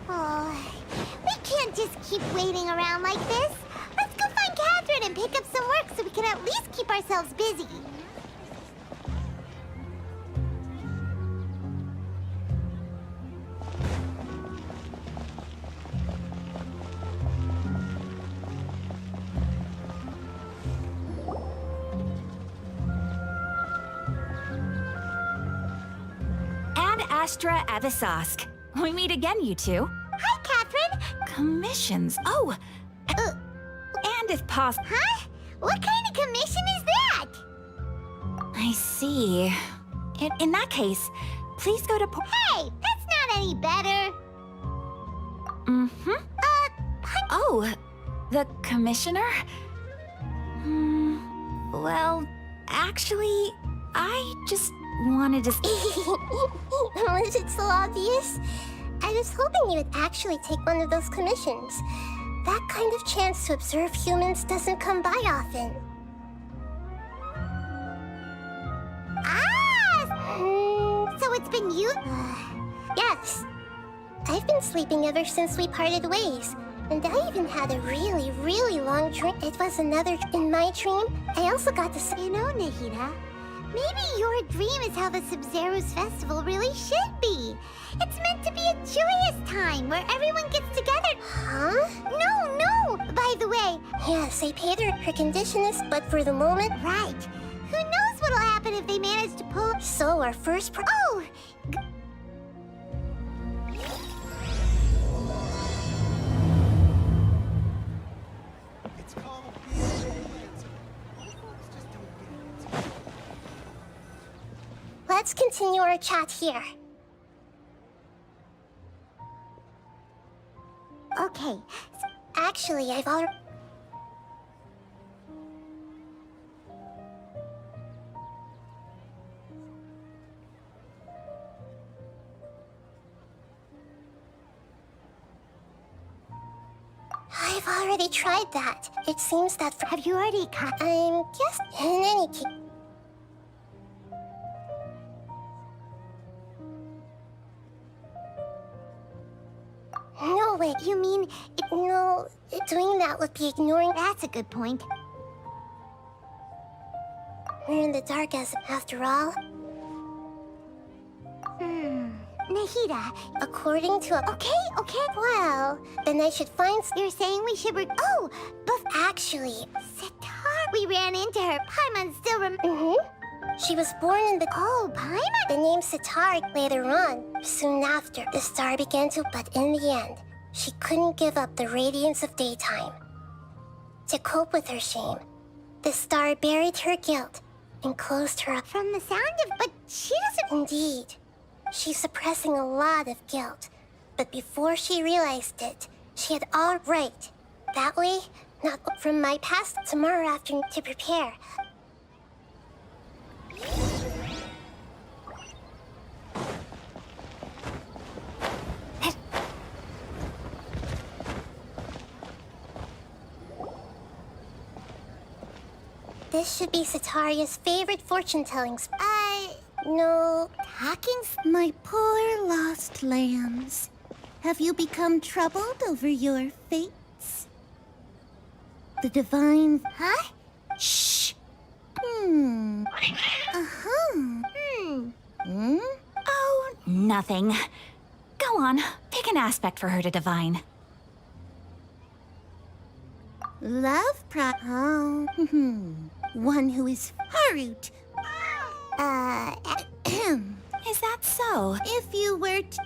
Speaker 4: Oh, we can't just keep waiting around like this. Let's go find Catherine and pick up some work so we can at least keep ourselves busy.
Speaker 16: Ad Astra Avisask. We meet again, you two.
Speaker 4: Hi, Catherine.
Speaker 16: Commissions. Oh! And if possible...
Speaker 4: Huh? What kind of commission is that?
Speaker 16: I see. In that case, please go to...
Speaker 4: Hey, that's not any better.
Speaker 16: Mm-hmm. Oh, the commissioner? Well, actually, I just wanted to...
Speaker 13: Was it so obvious? I was hoping you would actually take one of those commissions. That kind of chance to observe humans doesn't come by often.
Speaker 4: So it's been you?
Speaker 13: Yes. I've been sleeping ever since we parted ways. And I even had a really, really long dream. It was another... In my dream, I also got to say...
Speaker 4: You know, Nahida, maybe your dream is how the Sub-Zero's festival really should be. It's meant to be a joyous time where everyone gets together.
Speaker 13: Huh?
Speaker 4: No! By the way...
Speaker 13: Yes, I paid her condition is, but for the moment...
Speaker 4: Right. Who knows what'll happen if they manage to pull...
Speaker 13: So, our first...
Speaker 4: Oh!
Speaker 13: Let's continue our chat here.
Speaker 4: Okay.
Speaker 13: Actually, I've already... I've already tried that. It seems that...
Speaker 4: Have you already cut?
Speaker 13: I'm just... In any case... No, wait, you mean... No, doing that would be ignoring...
Speaker 4: That's a good point.
Speaker 13: We're in the dark after all.
Speaker 4: Nahida,
Speaker 13: according to...
Speaker 4: Okay.
Speaker 13: Well, then I should find...
Speaker 4: You're saying we should... Oh, but...
Speaker 13: Actually...
Speaker 4: Sitar, we ran into her. Paimon still
Speaker 13: She was born in the...
Speaker 4: Oh, Paimon?
Speaker 13: The name Sitar later on. Soon after, the star began to... But in the end, she couldn't give up the radiance of daytime. To cope with her shame, the star buried her guilt and closed her up.
Speaker 4: From the sound of... But she doesn't...
Speaker 13: Indeed. She's suppressing a lot of guilt. But before she realized it, she had all right. That way, not from my past tomorrow afternoon to prepare. This should be Sataria's favorite fortune-telling no...
Speaker 4: Talking's my poor lost lambs. Have you become troubled over your fates? The divine... Huh?
Speaker 16: Shh. Oh, nothing. Go on, pick an aspect for her to divine.
Speaker 4: Love one who is Harut.
Speaker 16: Is that so?
Speaker 4: If you were to...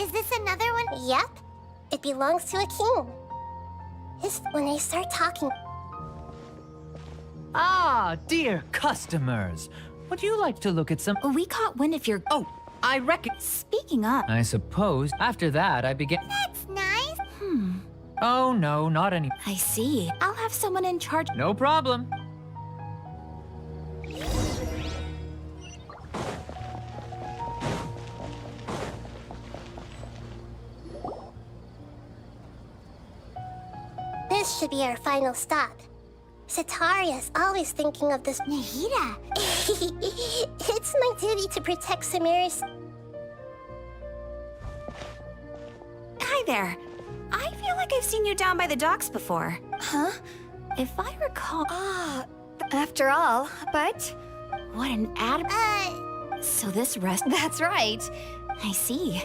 Speaker 4: Is this another one?
Speaker 13: Yep. It belongs to a king. When they start talking...
Speaker 17: Ah, dear customers. Would you like to look at some...
Speaker 16: We caught wind of your...
Speaker 17: Oh, I reckon...
Speaker 16: Speaking of...
Speaker 17: I suppose after that I began...
Speaker 4: That's nice.
Speaker 17: Oh, no, not any...
Speaker 16: I see. I'll have someone in charge...
Speaker 17: No problem.
Speaker 13: This should be our final stop. Sataria's always thinking of this...
Speaker 4: Nahida!
Speaker 13: It's my duty to protect Samira's...
Speaker 16: Hi there. I feel like I've seen you down by the docks before.
Speaker 1: Huh?
Speaker 16: If I recall...
Speaker 1: After all, but...
Speaker 16: What an So this rest...
Speaker 1: That's right.
Speaker 16: I see.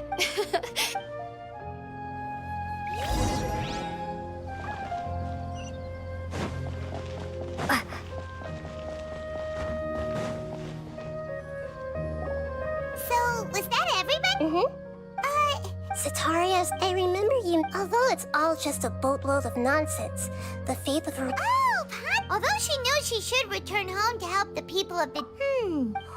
Speaker 4: So, was that everybody?
Speaker 13: Sataria's, I remember you. Although it's all just a boatload of nonsense, the faith of her...
Speaker 4: Oh, Pat! Although she knows she should return home to help the people of the...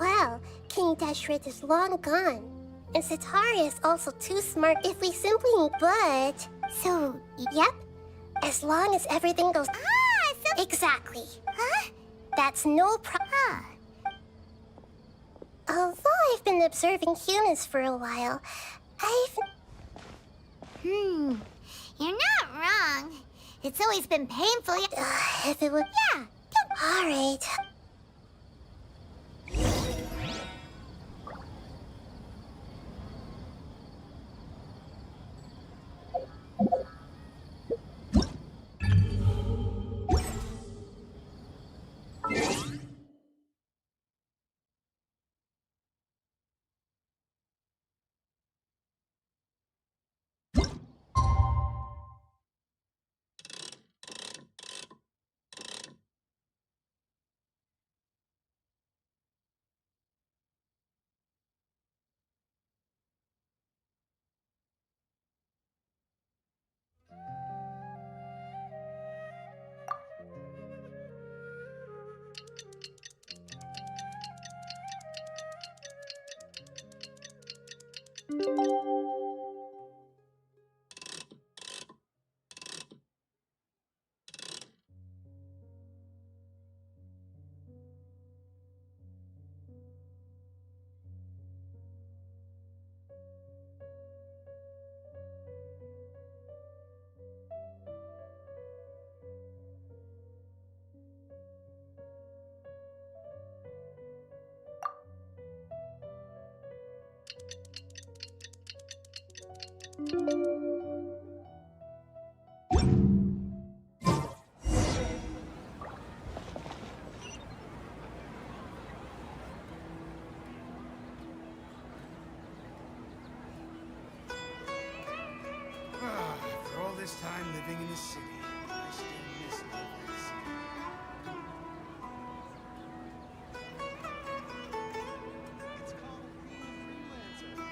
Speaker 13: Well, King Dashret is long gone. And Sataria is also too smart if we simply... But...
Speaker 4: So,
Speaker 13: Yep. As long as everything goes...
Speaker 4: so...
Speaker 13: Exactly.
Speaker 4: Huh?
Speaker 13: That's no problem. Although I've been observing humans for a while,
Speaker 4: You're not wrong. It's always been painful.
Speaker 13: If it would...
Speaker 4: Yeah.
Speaker 13: All right.
Speaker 2: After all this time living in the city, I still miss Love. It's called being a freelancer.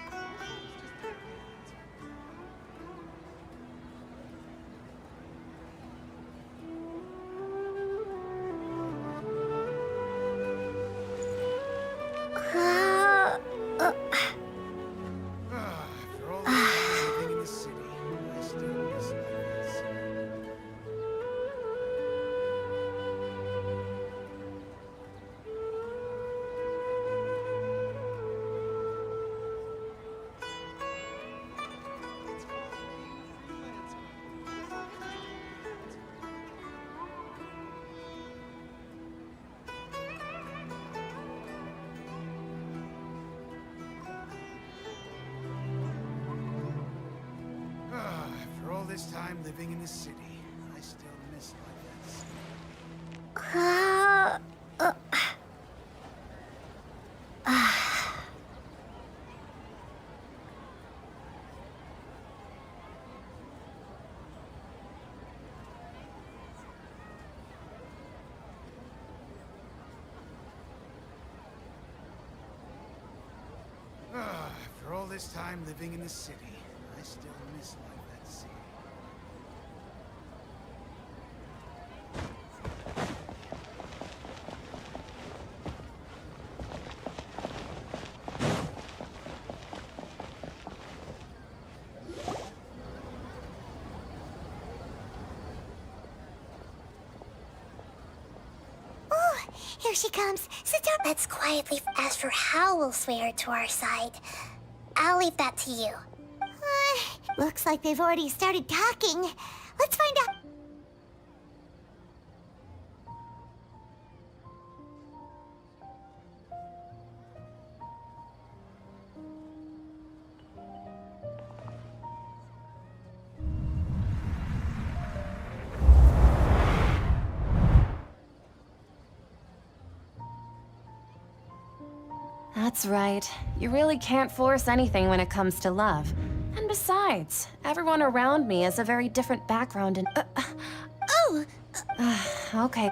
Speaker 2: this time living in the city, I still miss life at sea. After all this time living in the city, I still miss life at sea.
Speaker 13: Here she comes. Sit down. Let's quietly ask for how we'll sway her to our side. I'll leave that to you.
Speaker 4: Looks like they've already started talking. Let's find out.
Speaker 15: That's right. You really can't force anything when it comes to love. And besides, everyone around me has a very different background and... Okay.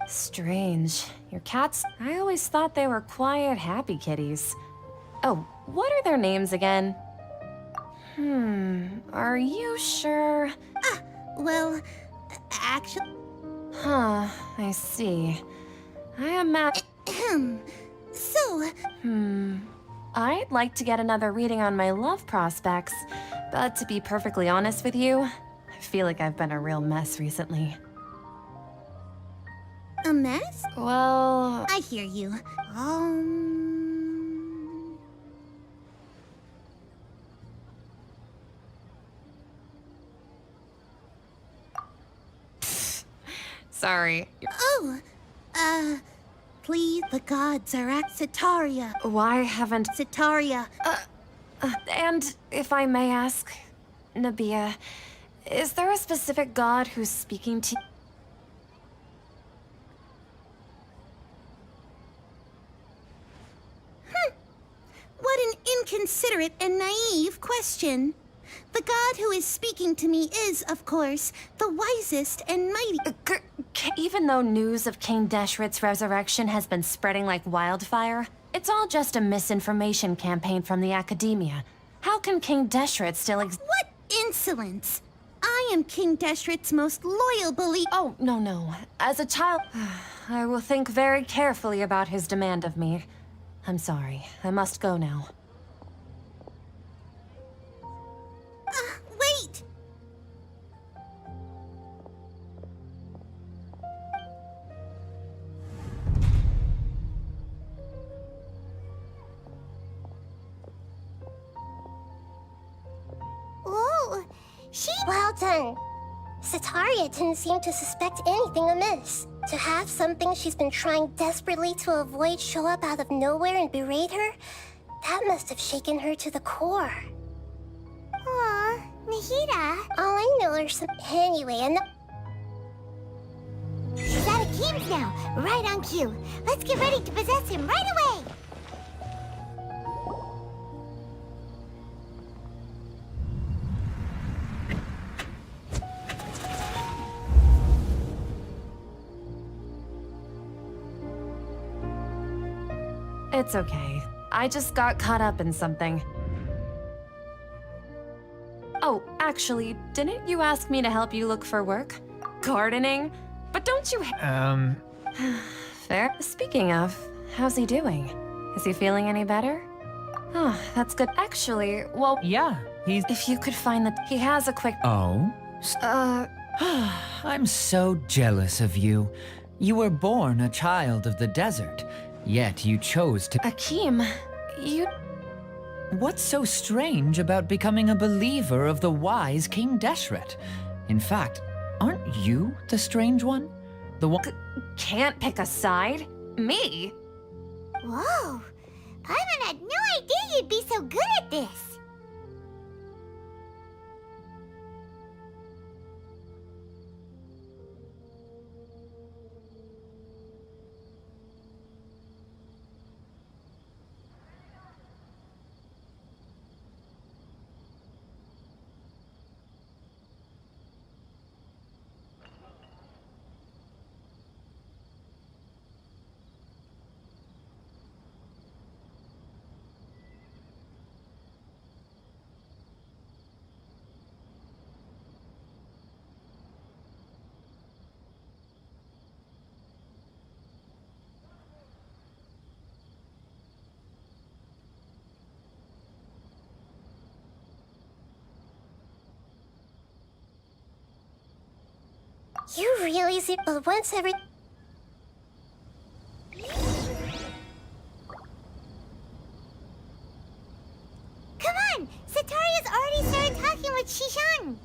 Speaker 15: Strange. Your cats... I always thought they were quiet, happy kitties. Oh, what are their names again? Are you sure?
Speaker 4: Well, actually...
Speaker 15: Huh, I see. I imagine...
Speaker 4: So...
Speaker 15: I'd like to get another reading on my love prospects, but to be perfectly honest with you, I feel like I've been a real mess recently.
Speaker 4: A mess?
Speaker 15: Well...
Speaker 4: I hear you.
Speaker 15: Sorry.
Speaker 4: Please, the gods are at Citaria.
Speaker 15: Why haven't...
Speaker 4: Citaria.
Speaker 15: And if I may ask, Nabia, is there a specific god who's speaking to...
Speaker 4: What an inconsiderate and naive question. The god who is speaking to me is, of course, the wisest and mighty...
Speaker 15: Even though news of King Deshret's resurrection has been spreading like wildfire, it's all just a misinformation campaign from the academia. How can King Deshret still
Speaker 4: What insolence! I am King Deshret's most loyal believer.
Speaker 15: Oh, no. As a child, I will think very carefully about his demand of me. I'm sorry. I must go now.
Speaker 4: Wait!
Speaker 13: Ooh, well done. Citaria didn't seem to suspect anything amiss. To have something she's been trying desperately to avoid show up out of nowhere and berate her, that must have shaken her to the core.
Speaker 4: Aw, Nahida.
Speaker 13: All I know are some... Anyway, and
Speaker 4: He's out of Keem's now, right on cue. Let's get ready to possess him right away!
Speaker 15: It's okay. I just got caught up in something. Oh, actually, didn't you ask me to help you look for work? Gardening? But don't you Fair. Speaking of, how's he doing? Is he feeling any better? Oh, that's good. Actually, well...
Speaker 17: Yeah, he's...
Speaker 15: If you could find he has a quick...
Speaker 17: Oh? I'm so jealous of you. You were born a child of the desert, yet you chose to...
Speaker 15: Akeem, you...
Speaker 17: What's so strange about becoming a believer of the wise King Deshret? In fact, aren't you the strange one? The one...
Speaker 15: Can't pick a side? Me?
Speaker 4: Whoa! Paimon had no idea you'd be so good at this!
Speaker 13: You really see, but once every...
Speaker 4: Come on! Sataria's already started talking with Shishan!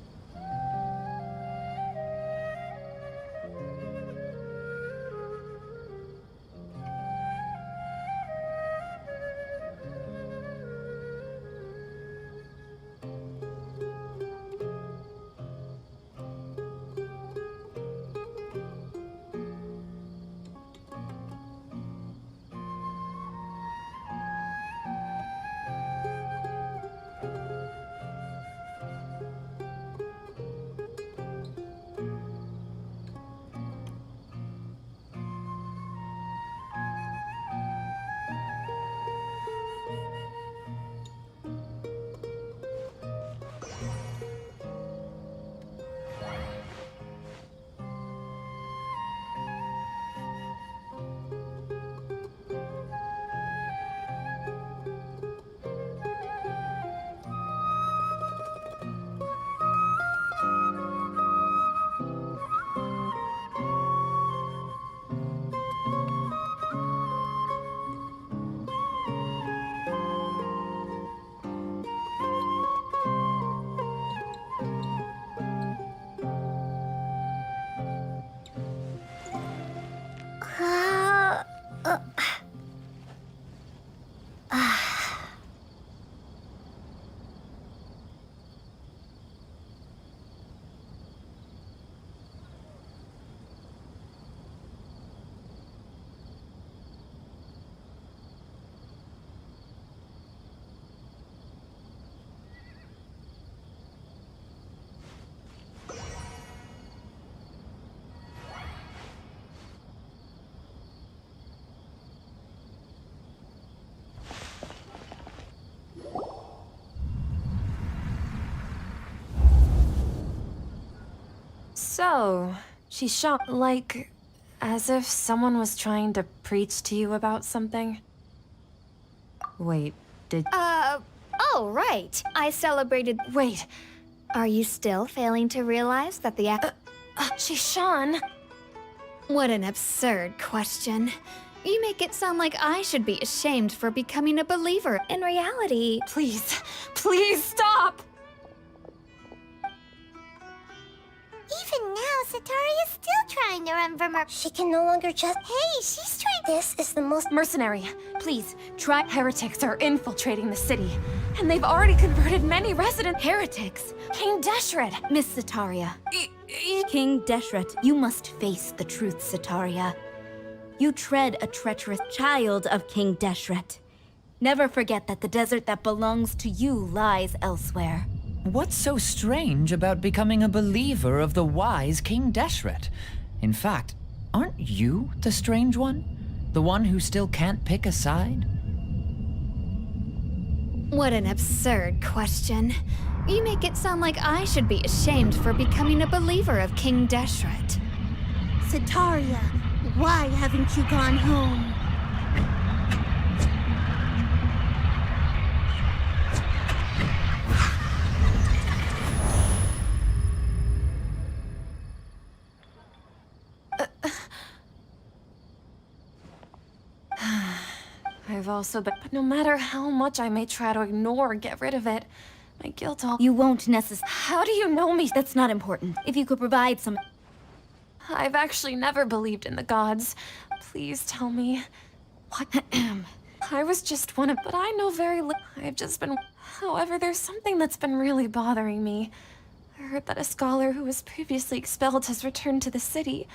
Speaker 15: So, she shot like as if someone was trying to preach to you about something? Wait, did...
Speaker 18: Oh, right. I celebrated...
Speaker 15: Wait.
Speaker 18: Are you still failing to realize that the
Speaker 15: Shishan?
Speaker 18: What an absurd question. You make it sound like I should be ashamed for becoming a believer. In reality...
Speaker 15: Please, please stop!
Speaker 4: Even now, Sataria's still trying to run from her.
Speaker 13: She can no longer just...
Speaker 4: Hey, she's trying...
Speaker 13: This is the most...
Speaker 15: Mercenary, please, try... Heretics are infiltrating the city, and they've already converted many resident...
Speaker 18: Heretics?
Speaker 15: King Deshret!
Speaker 18: Miss Sataria. King Deshret, you must face the truth, Sataria. You tread a treacherous child of King Deshret. Never forget that the desert that belongs to you lies elsewhere.
Speaker 17: What's so strange about becoming a believer of the wise King Deshret? In fact, aren't you the strange one? The one who still can't pick a side?
Speaker 18: What an absurd question. You make it sound like I should be ashamed for becoming a believer of King Deshret.
Speaker 4: Sataria, why haven't you gone home?
Speaker 15: I've also been... But no matter how much I may try to ignore or get rid of it, my guilt all...
Speaker 18: You won't necessarily...
Speaker 15: How do you know me?
Speaker 18: That's not important. If you could provide some...
Speaker 15: I've actually never believed in the gods. Please tell me. What? I was just one of... But I know very little. I've just been... However, there's something that's been really bothering me. I heard that a scholar who was previously expelled has returned to the city.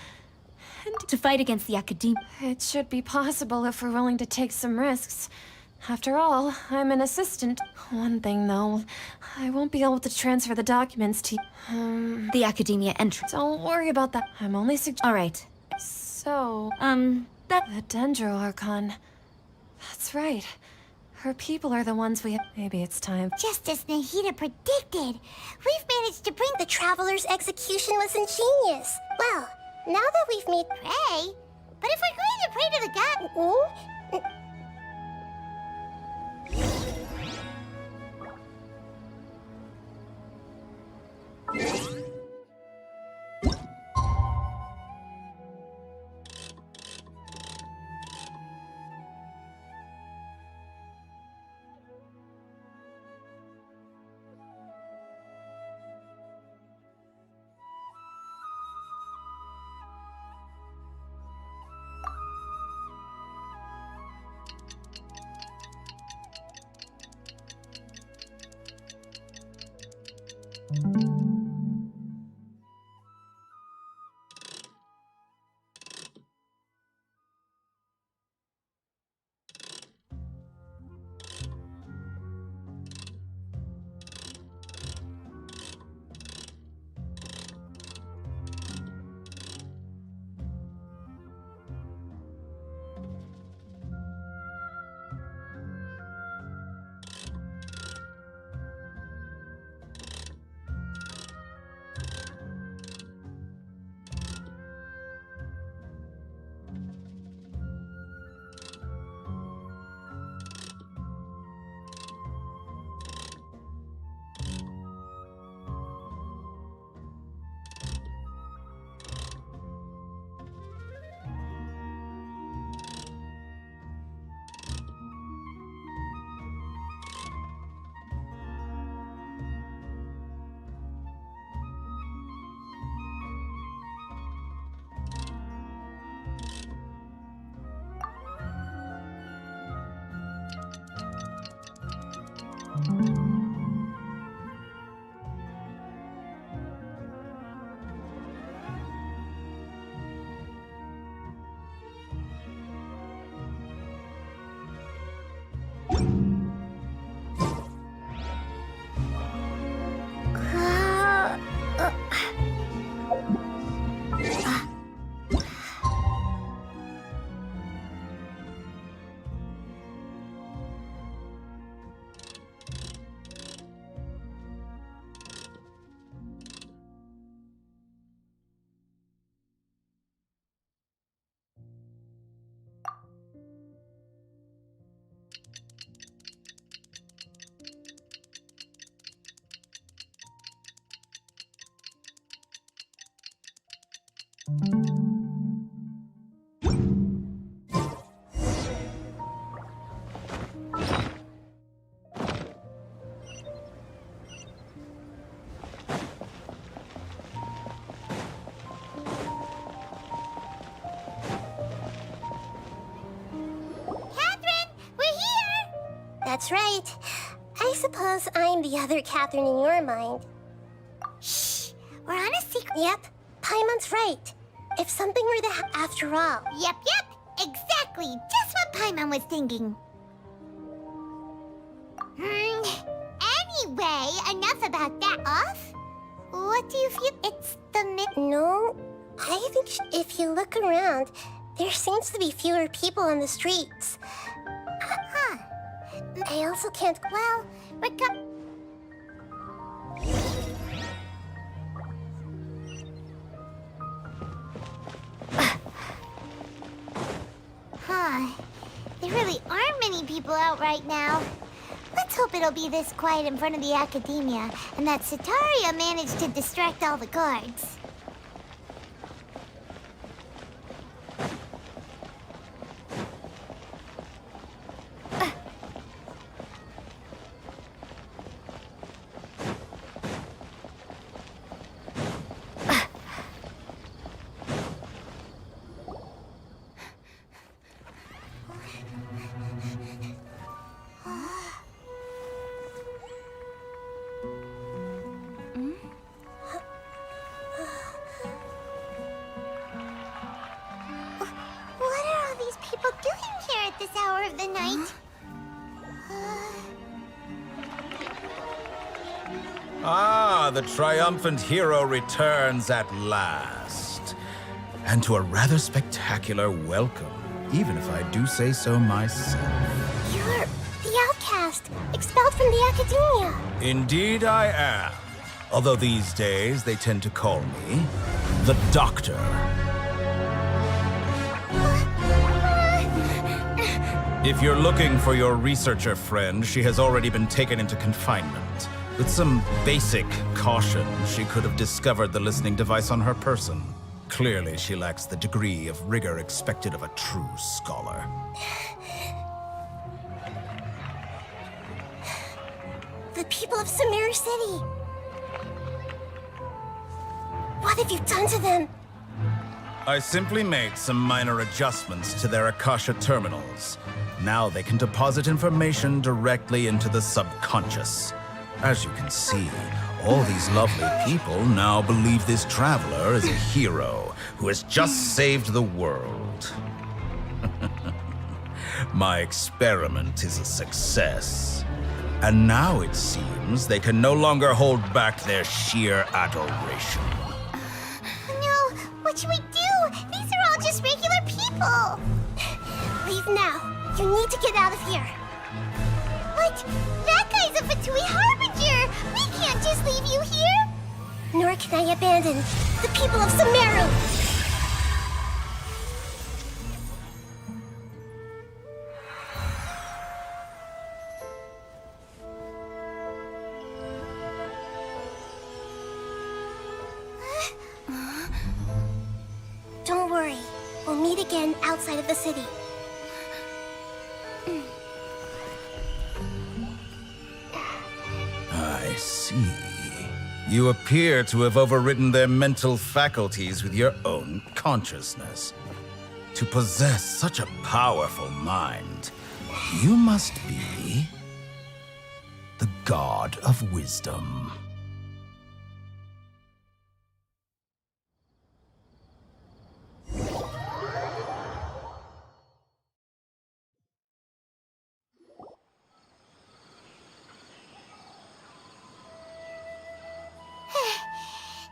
Speaker 18: To fight against the academia.
Speaker 15: It should be possible if we're willing to take some risks. After all, I'm an assistant. One thing, though, I won't be able to transfer the documents to...
Speaker 18: The academia entrance.
Speaker 15: Don't worry about that. I'm only
Speaker 18: All right.
Speaker 15: So...
Speaker 18: The
Speaker 15: Dendro Archon. That's right. Her people are the ones we... Maybe it's time.
Speaker 4: Just as Nahida predicted, we've managed to bring...
Speaker 13: The Traveler's execution was ingenious. Well... Now that we've made...
Speaker 4: Pray? But if we're going to pray to the god...
Speaker 13: That's right. I suppose I'm the other Catherine in your mind.
Speaker 4: Shh! We're on a secret.
Speaker 13: Yep, Paimon's right. If something were to after all.
Speaker 4: Yep. Exactly. Just what Paimon was thinking. Anyway, enough about that. Off? What do you feel? It's the
Speaker 13: No, I think if you look around, there seems to be fewer people on the streets.
Speaker 4: Huh.
Speaker 13: I also can't...
Speaker 4: Well, we're Huh. There really aren't many people out right now. Let's hope it'll be this quiet in front of the academia, and that Sataria managed to distract all the guards. Of the night.
Speaker 19: Ah, the triumphant hero returns at last. And to a rather spectacular welcome, even if I do say so myself.
Speaker 13: You're the outcast, expelled from the academia.
Speaker 19: Indeed I am. Although these days they tend to call me the Doctor. If you're looking for your researcher friend, she has already been taken into confinement. With some basic caution, she could have discovered the listening device on her person. Clearly, she lacks the degree of rigor expected of a true scholar.
Speaker 13: The people of Samir City. What have you done to them?
Speaker 19: I simply made some minor adjustments to their Akasha terminals. Now they can deposit information directly into the subconscious. As you can see, All these lovely people now believe this traveler is a hero who has just saved the world. My experiment is a success. And now it seems they can no longer hold back their sheer adoration.
Speaker 4: No, what should we do? These are all just regular people.
Speaker 13: Leave now. You need to get out of here.
Speaker 4: What? That guy's a Fatui Harbinger! We can't just leave you here!
Speaker 13: Nor can I abandon the people of Sumeru! Don't worry. We'll meet again outside of the city.
Speaker 19: I see. You appear to have overridden their mental faculties with your own consciousness. To possess such a powerful mind, you must be the god of wisdom.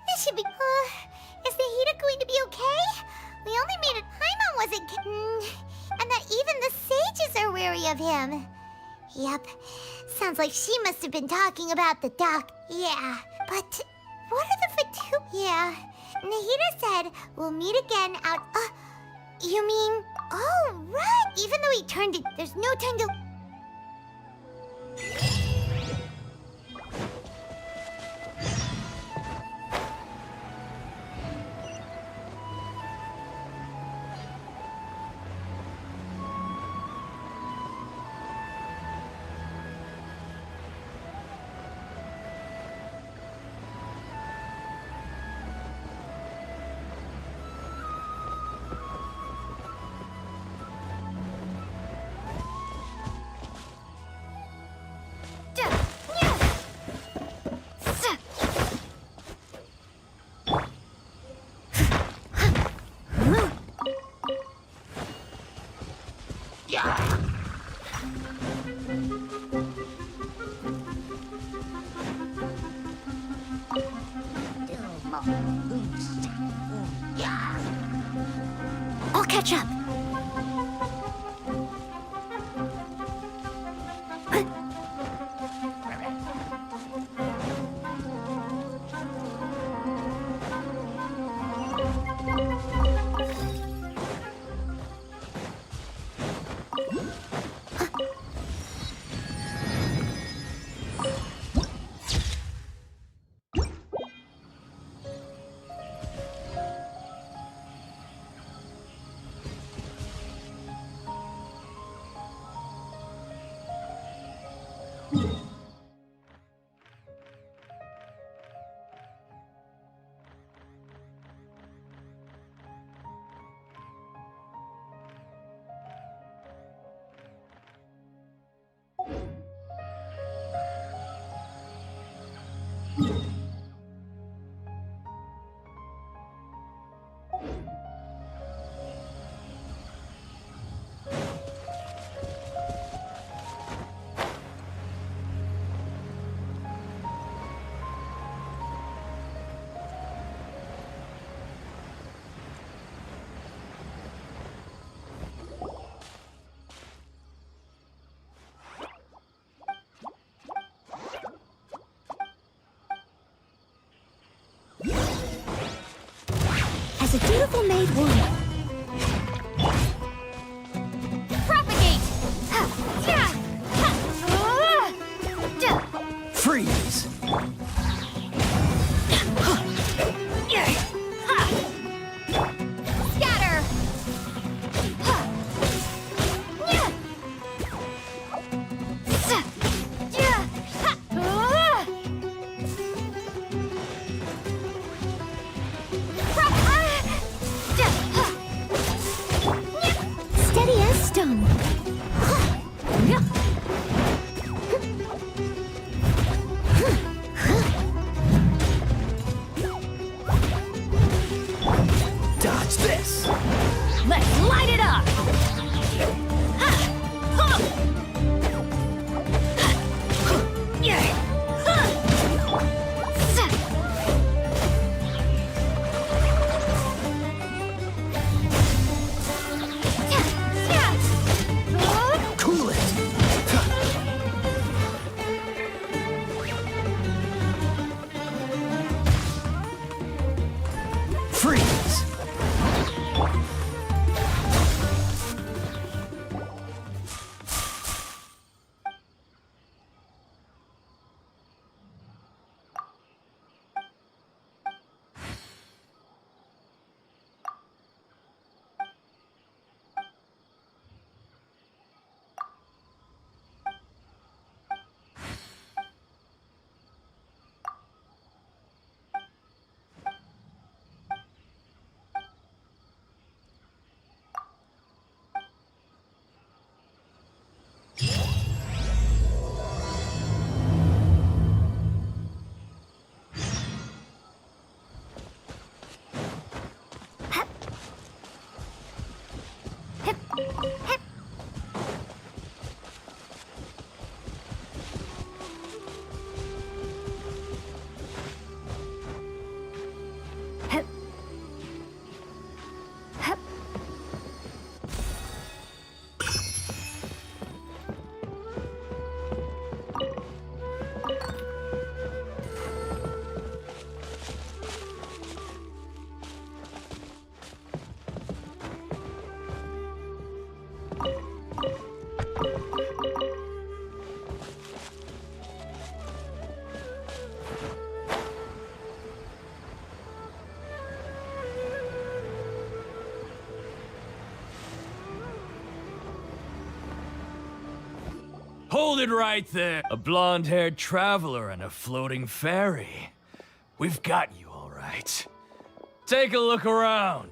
Speaker 4: This should be... is the heater going to be okay? We only made it... Paimon wasn't... and that even the sages are wary of him. Yep. Sounds like she must have been talking about the doc. Yeah. But... what are the Fatui... Yeah. Nahida said we'll meet again out... you mean... Oh, right. Even though he turned it... There's no time to...
Speaker 13: I'll catch up.
Speaker 4: As a dutiful maid woman. Propagate!
Speaker 12: Freeze!
Speaker 4: Scatter! Steady as stone.
Speaker 20: Hold it right there. A blonde-haired traveler and a floating fairy. We've got you all right. Take a look around.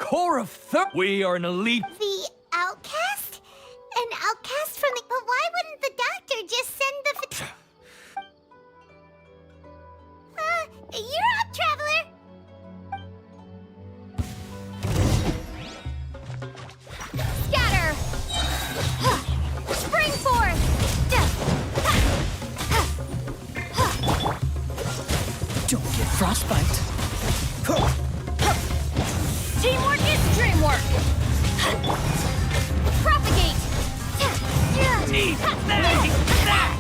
Speaker 20: Core of we are an elite.
Speaker 4: The outcast? An outcast from the... But why wouldn't the doctor just send the... You're up, traveler!
Speaker 1: Scatter! Spring forth!
Speaker 3: Don't get frostbite.
Speaker 1: Teamwork is dreamwork! Propagate!
Speaker 20: Take that!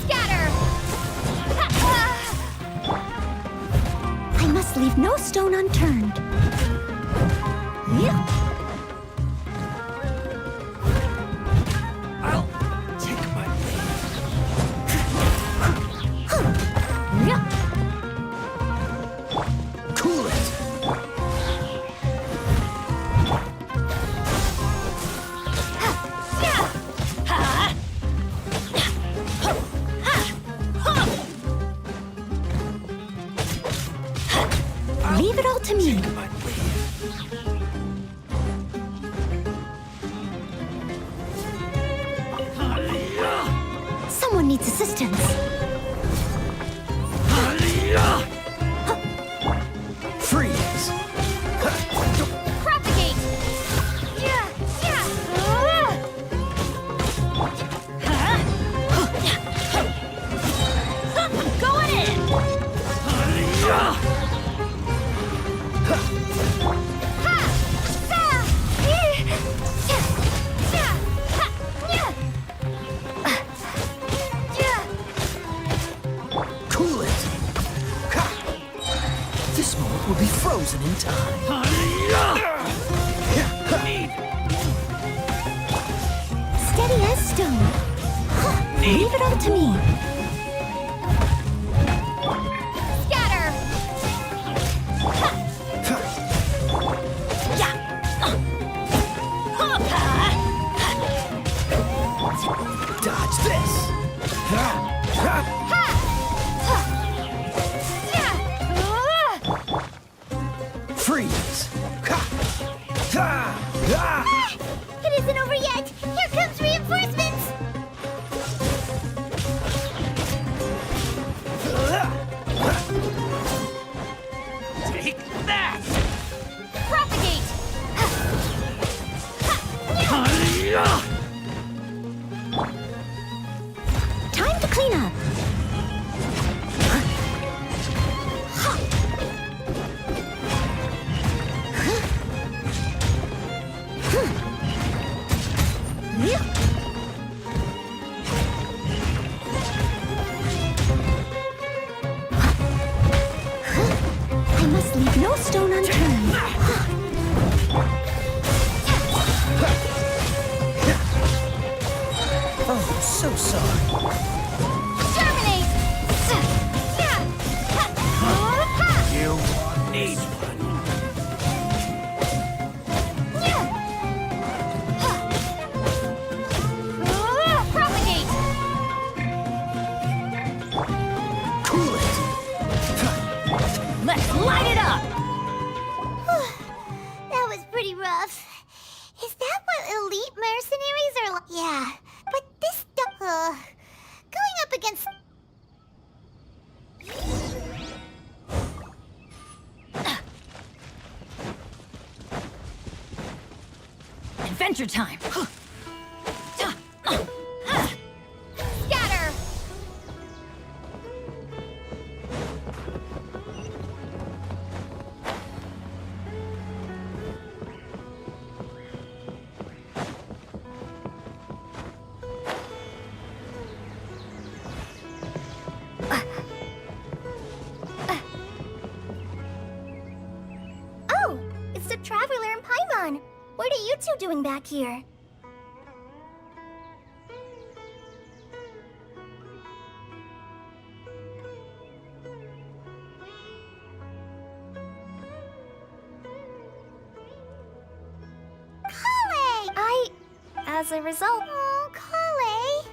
Speaker 1: Scatter!
Speaker 18: I must leave no stone unturned. Yeah.
Speaker 20: I'll take my
Speaker 18: Yeah.
Speaker 3: Cool it.
Speaker 18: Leave it all to me. Someone needs assistance.
Speaker 3: Freeze.
Speaker 1: Propagate! Going in!
Speaker 3: Cool it. This moment will be frozen in time.
Speaker 18: Steady as stone. Leave it all to me.
Speaker 1: Scatter!
Speaker 3: Dodge this. Freeze.
Speaker 4: It isn't over yet! Here comes reinforcements!
Speaker 20: Take that!
Speaker 1: Propagate!
Speaker 18: Time to clean up. I must leave no stone unturned.
Speaker 3: Oh, so sorry.
Speaker 1: Terminate!
Speaker 20: You need one.
Speaker 1: Propagate!
Speaker 3: Cool it.
Speaker 18: Let's light it up.
Speaker 4: That was pretty rough. Is that what elite mercenaries are like? Yeah, but this going up against...
Speaker 18: Adventure time.
Speaker 1: Scatter!
Speaker 4: Oh, it's the Traveler and Paimon. What are you two doing back here?
Speaker 18: as a result.
Speaker 4: Oh, Kale.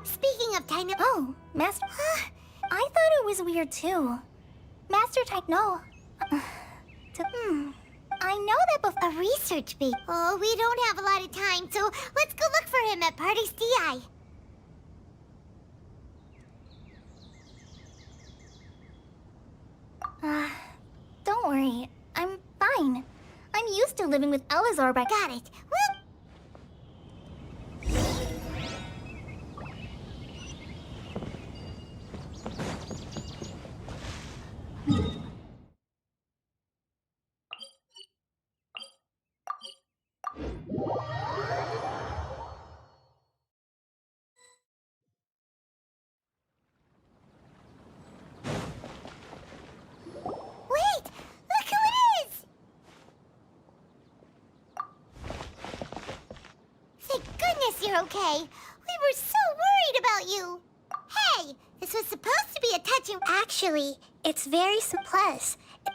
Speaker 4: Speaking of Techno...
Speaker 18: Oh, Master... I thought it was weird too. Master Techno...
Speaker 4: I know that before... A research bee. Oh, we don't have a lot of time, so let's go look for him at Party's DI.
Speaker 18: Don't worry. I'm fine. I'm used to living with Elazar back...
Speaker 4: Got it. You're okay. We were so worried about you. Hey, this was supposed to be a touching...
Speaker 13: Actually, it's very simple.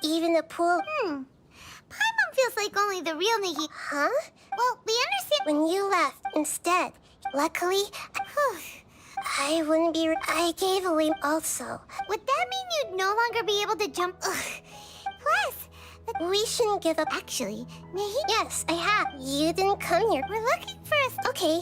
Speaker 13: Even the pool...
Speaker 4: Paimon feels like only the real Nikki...
Speaker 13: Huh?
Speaker 4: Well, we understand...
Speaker 13: When you left instead, luckily, I wouldn't be... I gave away also.
Speaker 4: Would that mean you'd no longer be able to jump... Plus...
Speaker 13: We shouldn't give up.
Speaker 4: Actually,
Speaker 13: yes, I have. You didn't come here.
Speaker 4: We're looking for us.
Speaker 13: Okay.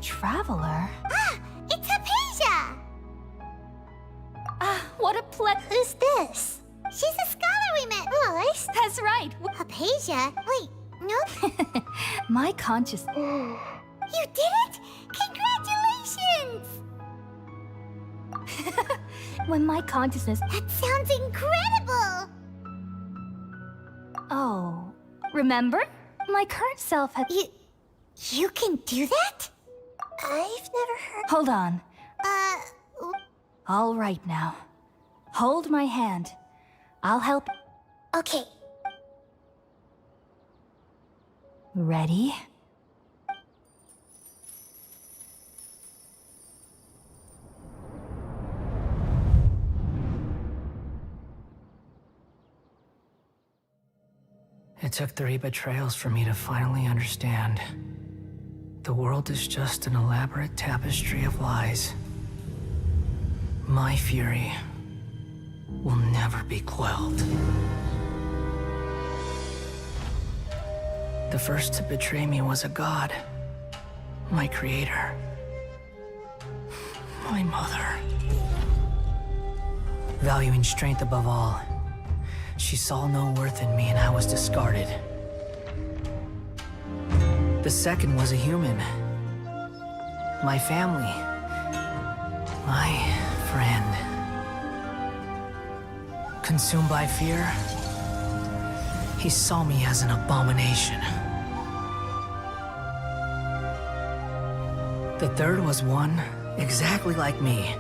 Speaker 18: Traveler?
Speaker 4: It's Hypatia!
Speaker 18: What a
Speaker 13: Who's this?
Speaker 4: She's a scholar we met.
Speaker 13: Oh,
Speaker 18: That's right.
Speaker 4: Hypatia? Wait, no?
Speaker 18: My conscious...
Speaker 4: You did it? Congratulations!
Speaker 18: When my consciousness...
Speaker 4: That sounds incredible!
Speaker 18: Oh, remember? My current self had...
Speaker 4: You can do that?
Speaker 13: I've never heard...
Speaker 18: Hold on. All right now. Hold my hand. I'll help...
Speaker 13: Okay.
Speaker 18: Ready?
Speaker 21: It took 3 betrayals for me to finally understand. The world is just an elaborate tapestry of lies. My fury will never be quelled. The first to betray me was a god. My creator. My mother. Valuing strength above all, she saw no worth in me and I was discarded. The second was a human. My family. My friend. Consumed by fear, he saw me as an abomination. The third was one exactly like me.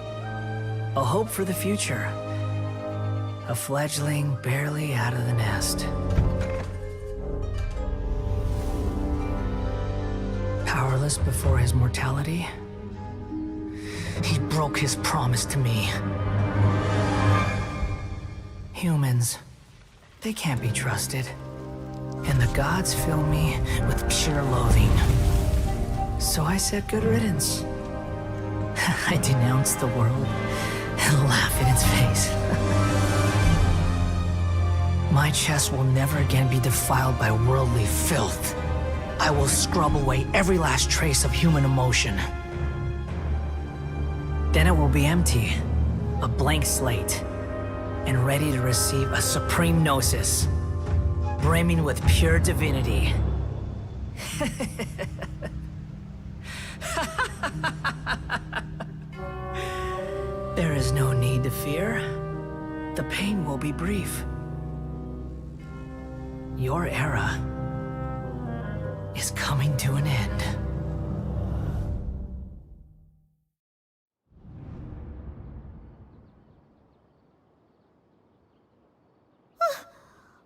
Speaker 21: A hope for the future. A fledgling barely out of the nest. Powerless before his mortality, he broke his promise to me. Humans, they can't be trusted. And the gods fill me with pure loathing. So I said good riddance. I denounced the world and laugh in its face. My chest will never again be defiled by worldly filth. I will scrub away every last trace of human emotion. Then it will be empty, a blank slate, and ready to receive a supreme gnosis, brimming with pure divinity. There is no need to fear. The pain will be brief. Your era is coming to an end.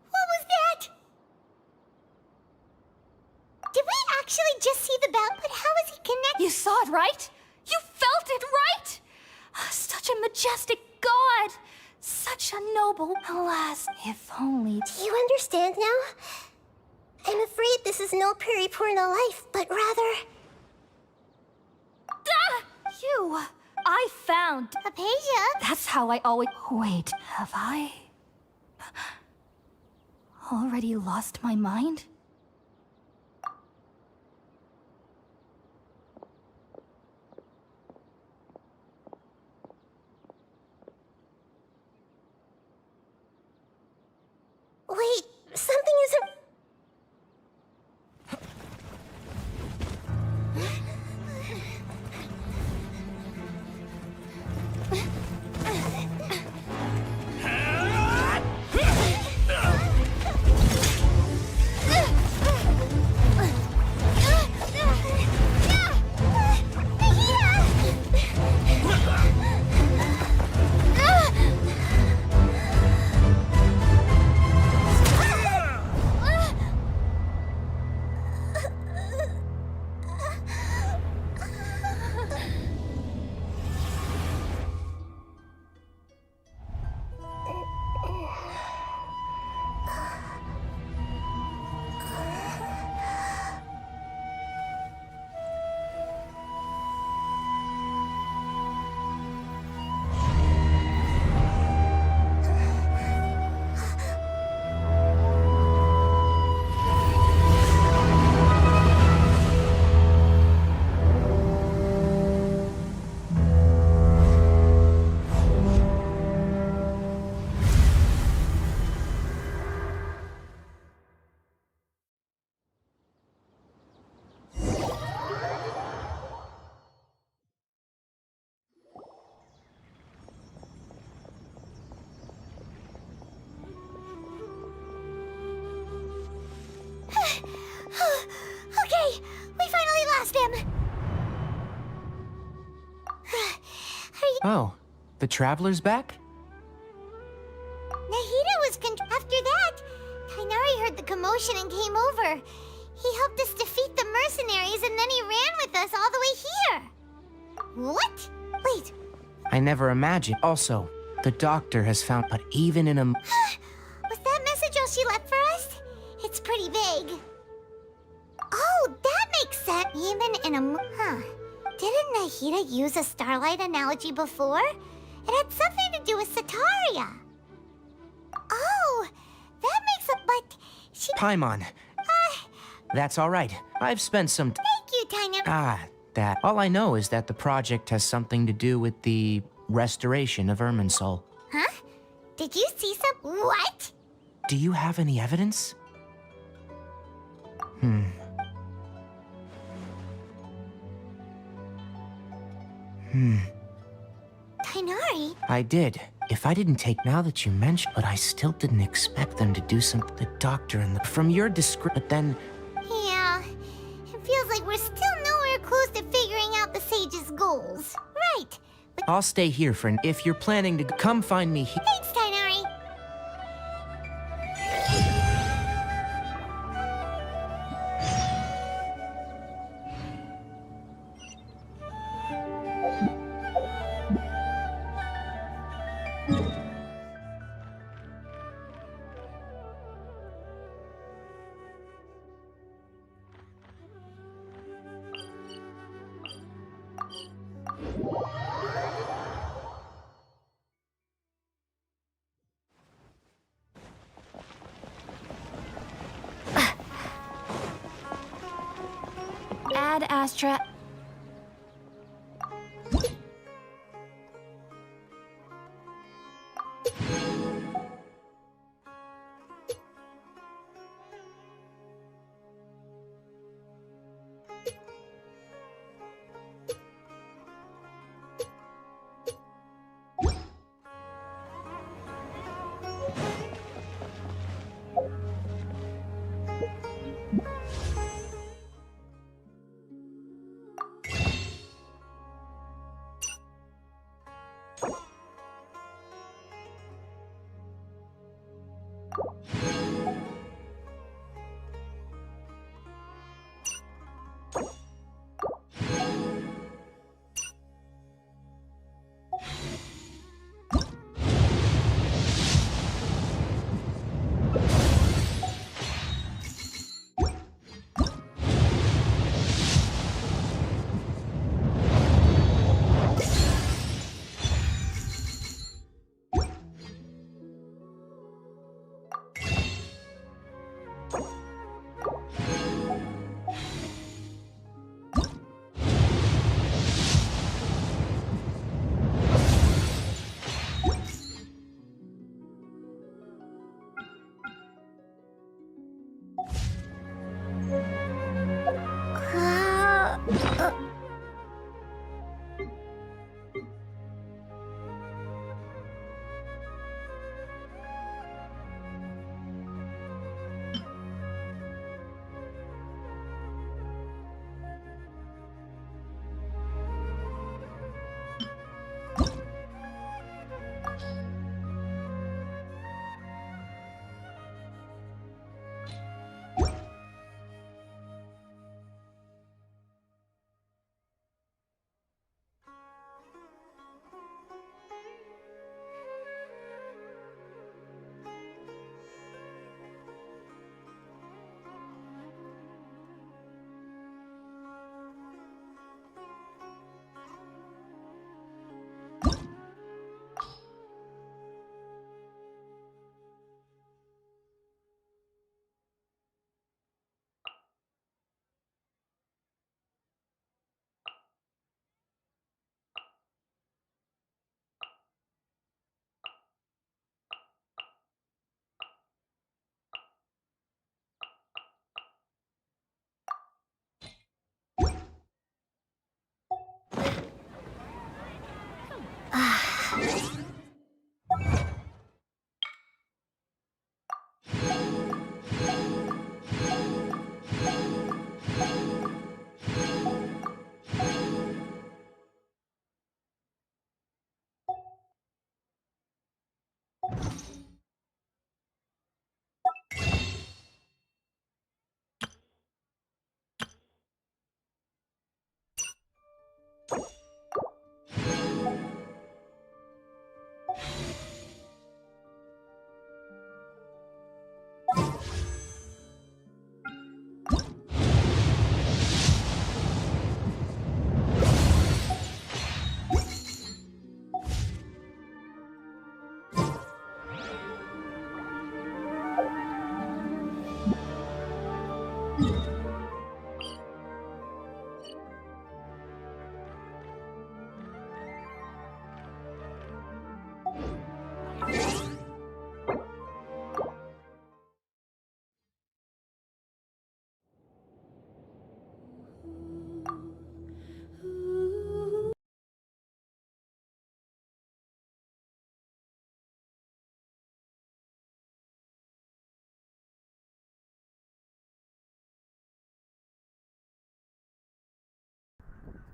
Speaker 4: What was that? Did we actually just see the bell? But how is he connected?
Speaker 18: You saw it, right? You felt it, right? Such a majestic god! Such a noble... Alas, if only...
Speaker 13: Do you understand now? I'm afraid this is no periporno life, but rather...
Speaker 18: You! I found...
Speaker 4: Aphasia?
Speaker 18: That's how I always... Wait, have I... already lost my mind?
Speaker 13: Wait, something isn't...
Speaker 4: Okay, we finally lost him.
Speaker 21: Oh, the Traveler's back?
Speaker 4: Nahida was after that. Kainari heard the commotion and came over. He helped us defeat the mercenaries and then he ran with us all the way here. What? Wait.
Speaker 21: I never imagined. Also, the doctor has found, but even in a...
Speaker 4: Was that message all she left for us? It's pretty vague. Oh, that makes sense. Even in a... Huh. Didn't Nahida use a starlight analogy before? It had something to do with Sataria. Oh, that makes a... But she...
Speaker 21: Paimon. That's all right. I've spent some...
Speaker 4: Thank you, Taina.
Speaker 21: That. All I know is that the project has something to do with the restoration of Irminsul.
Speaker 4: Huh? Did you see some... What?
Speaker 21: Do you have any evidence?
Speaker 4: Tainari?
Speaker 21: I did. If I didn't take now that you mentioned, but I still didn't expect them to do something. The doctor and the... From your description, but then...
Speaker 4: Yeah, it feels like we're still nowhere close to figuring out the sage's goals. Right. But
Speaker 21: I'll stay here for... If you're planning to come find me here...
Speaker 4: thanks, Tainari.
Speaker 1: Ad Astra.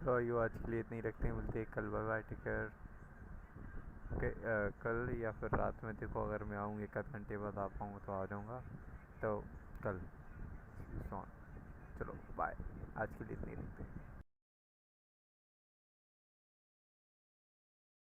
Speaker 7: तो यू आज के लिए इतनी रखते हैं, मिलते हैं कल। Bye bye, take care. Okay, कल या फिर रात में देखो, अगर मैं आऊँगी 1 घंटे बाद आ पाऊँगा तो आ जाऊँगा, तो कल चलो बाय, आज के लिए इतनी रखते हैं।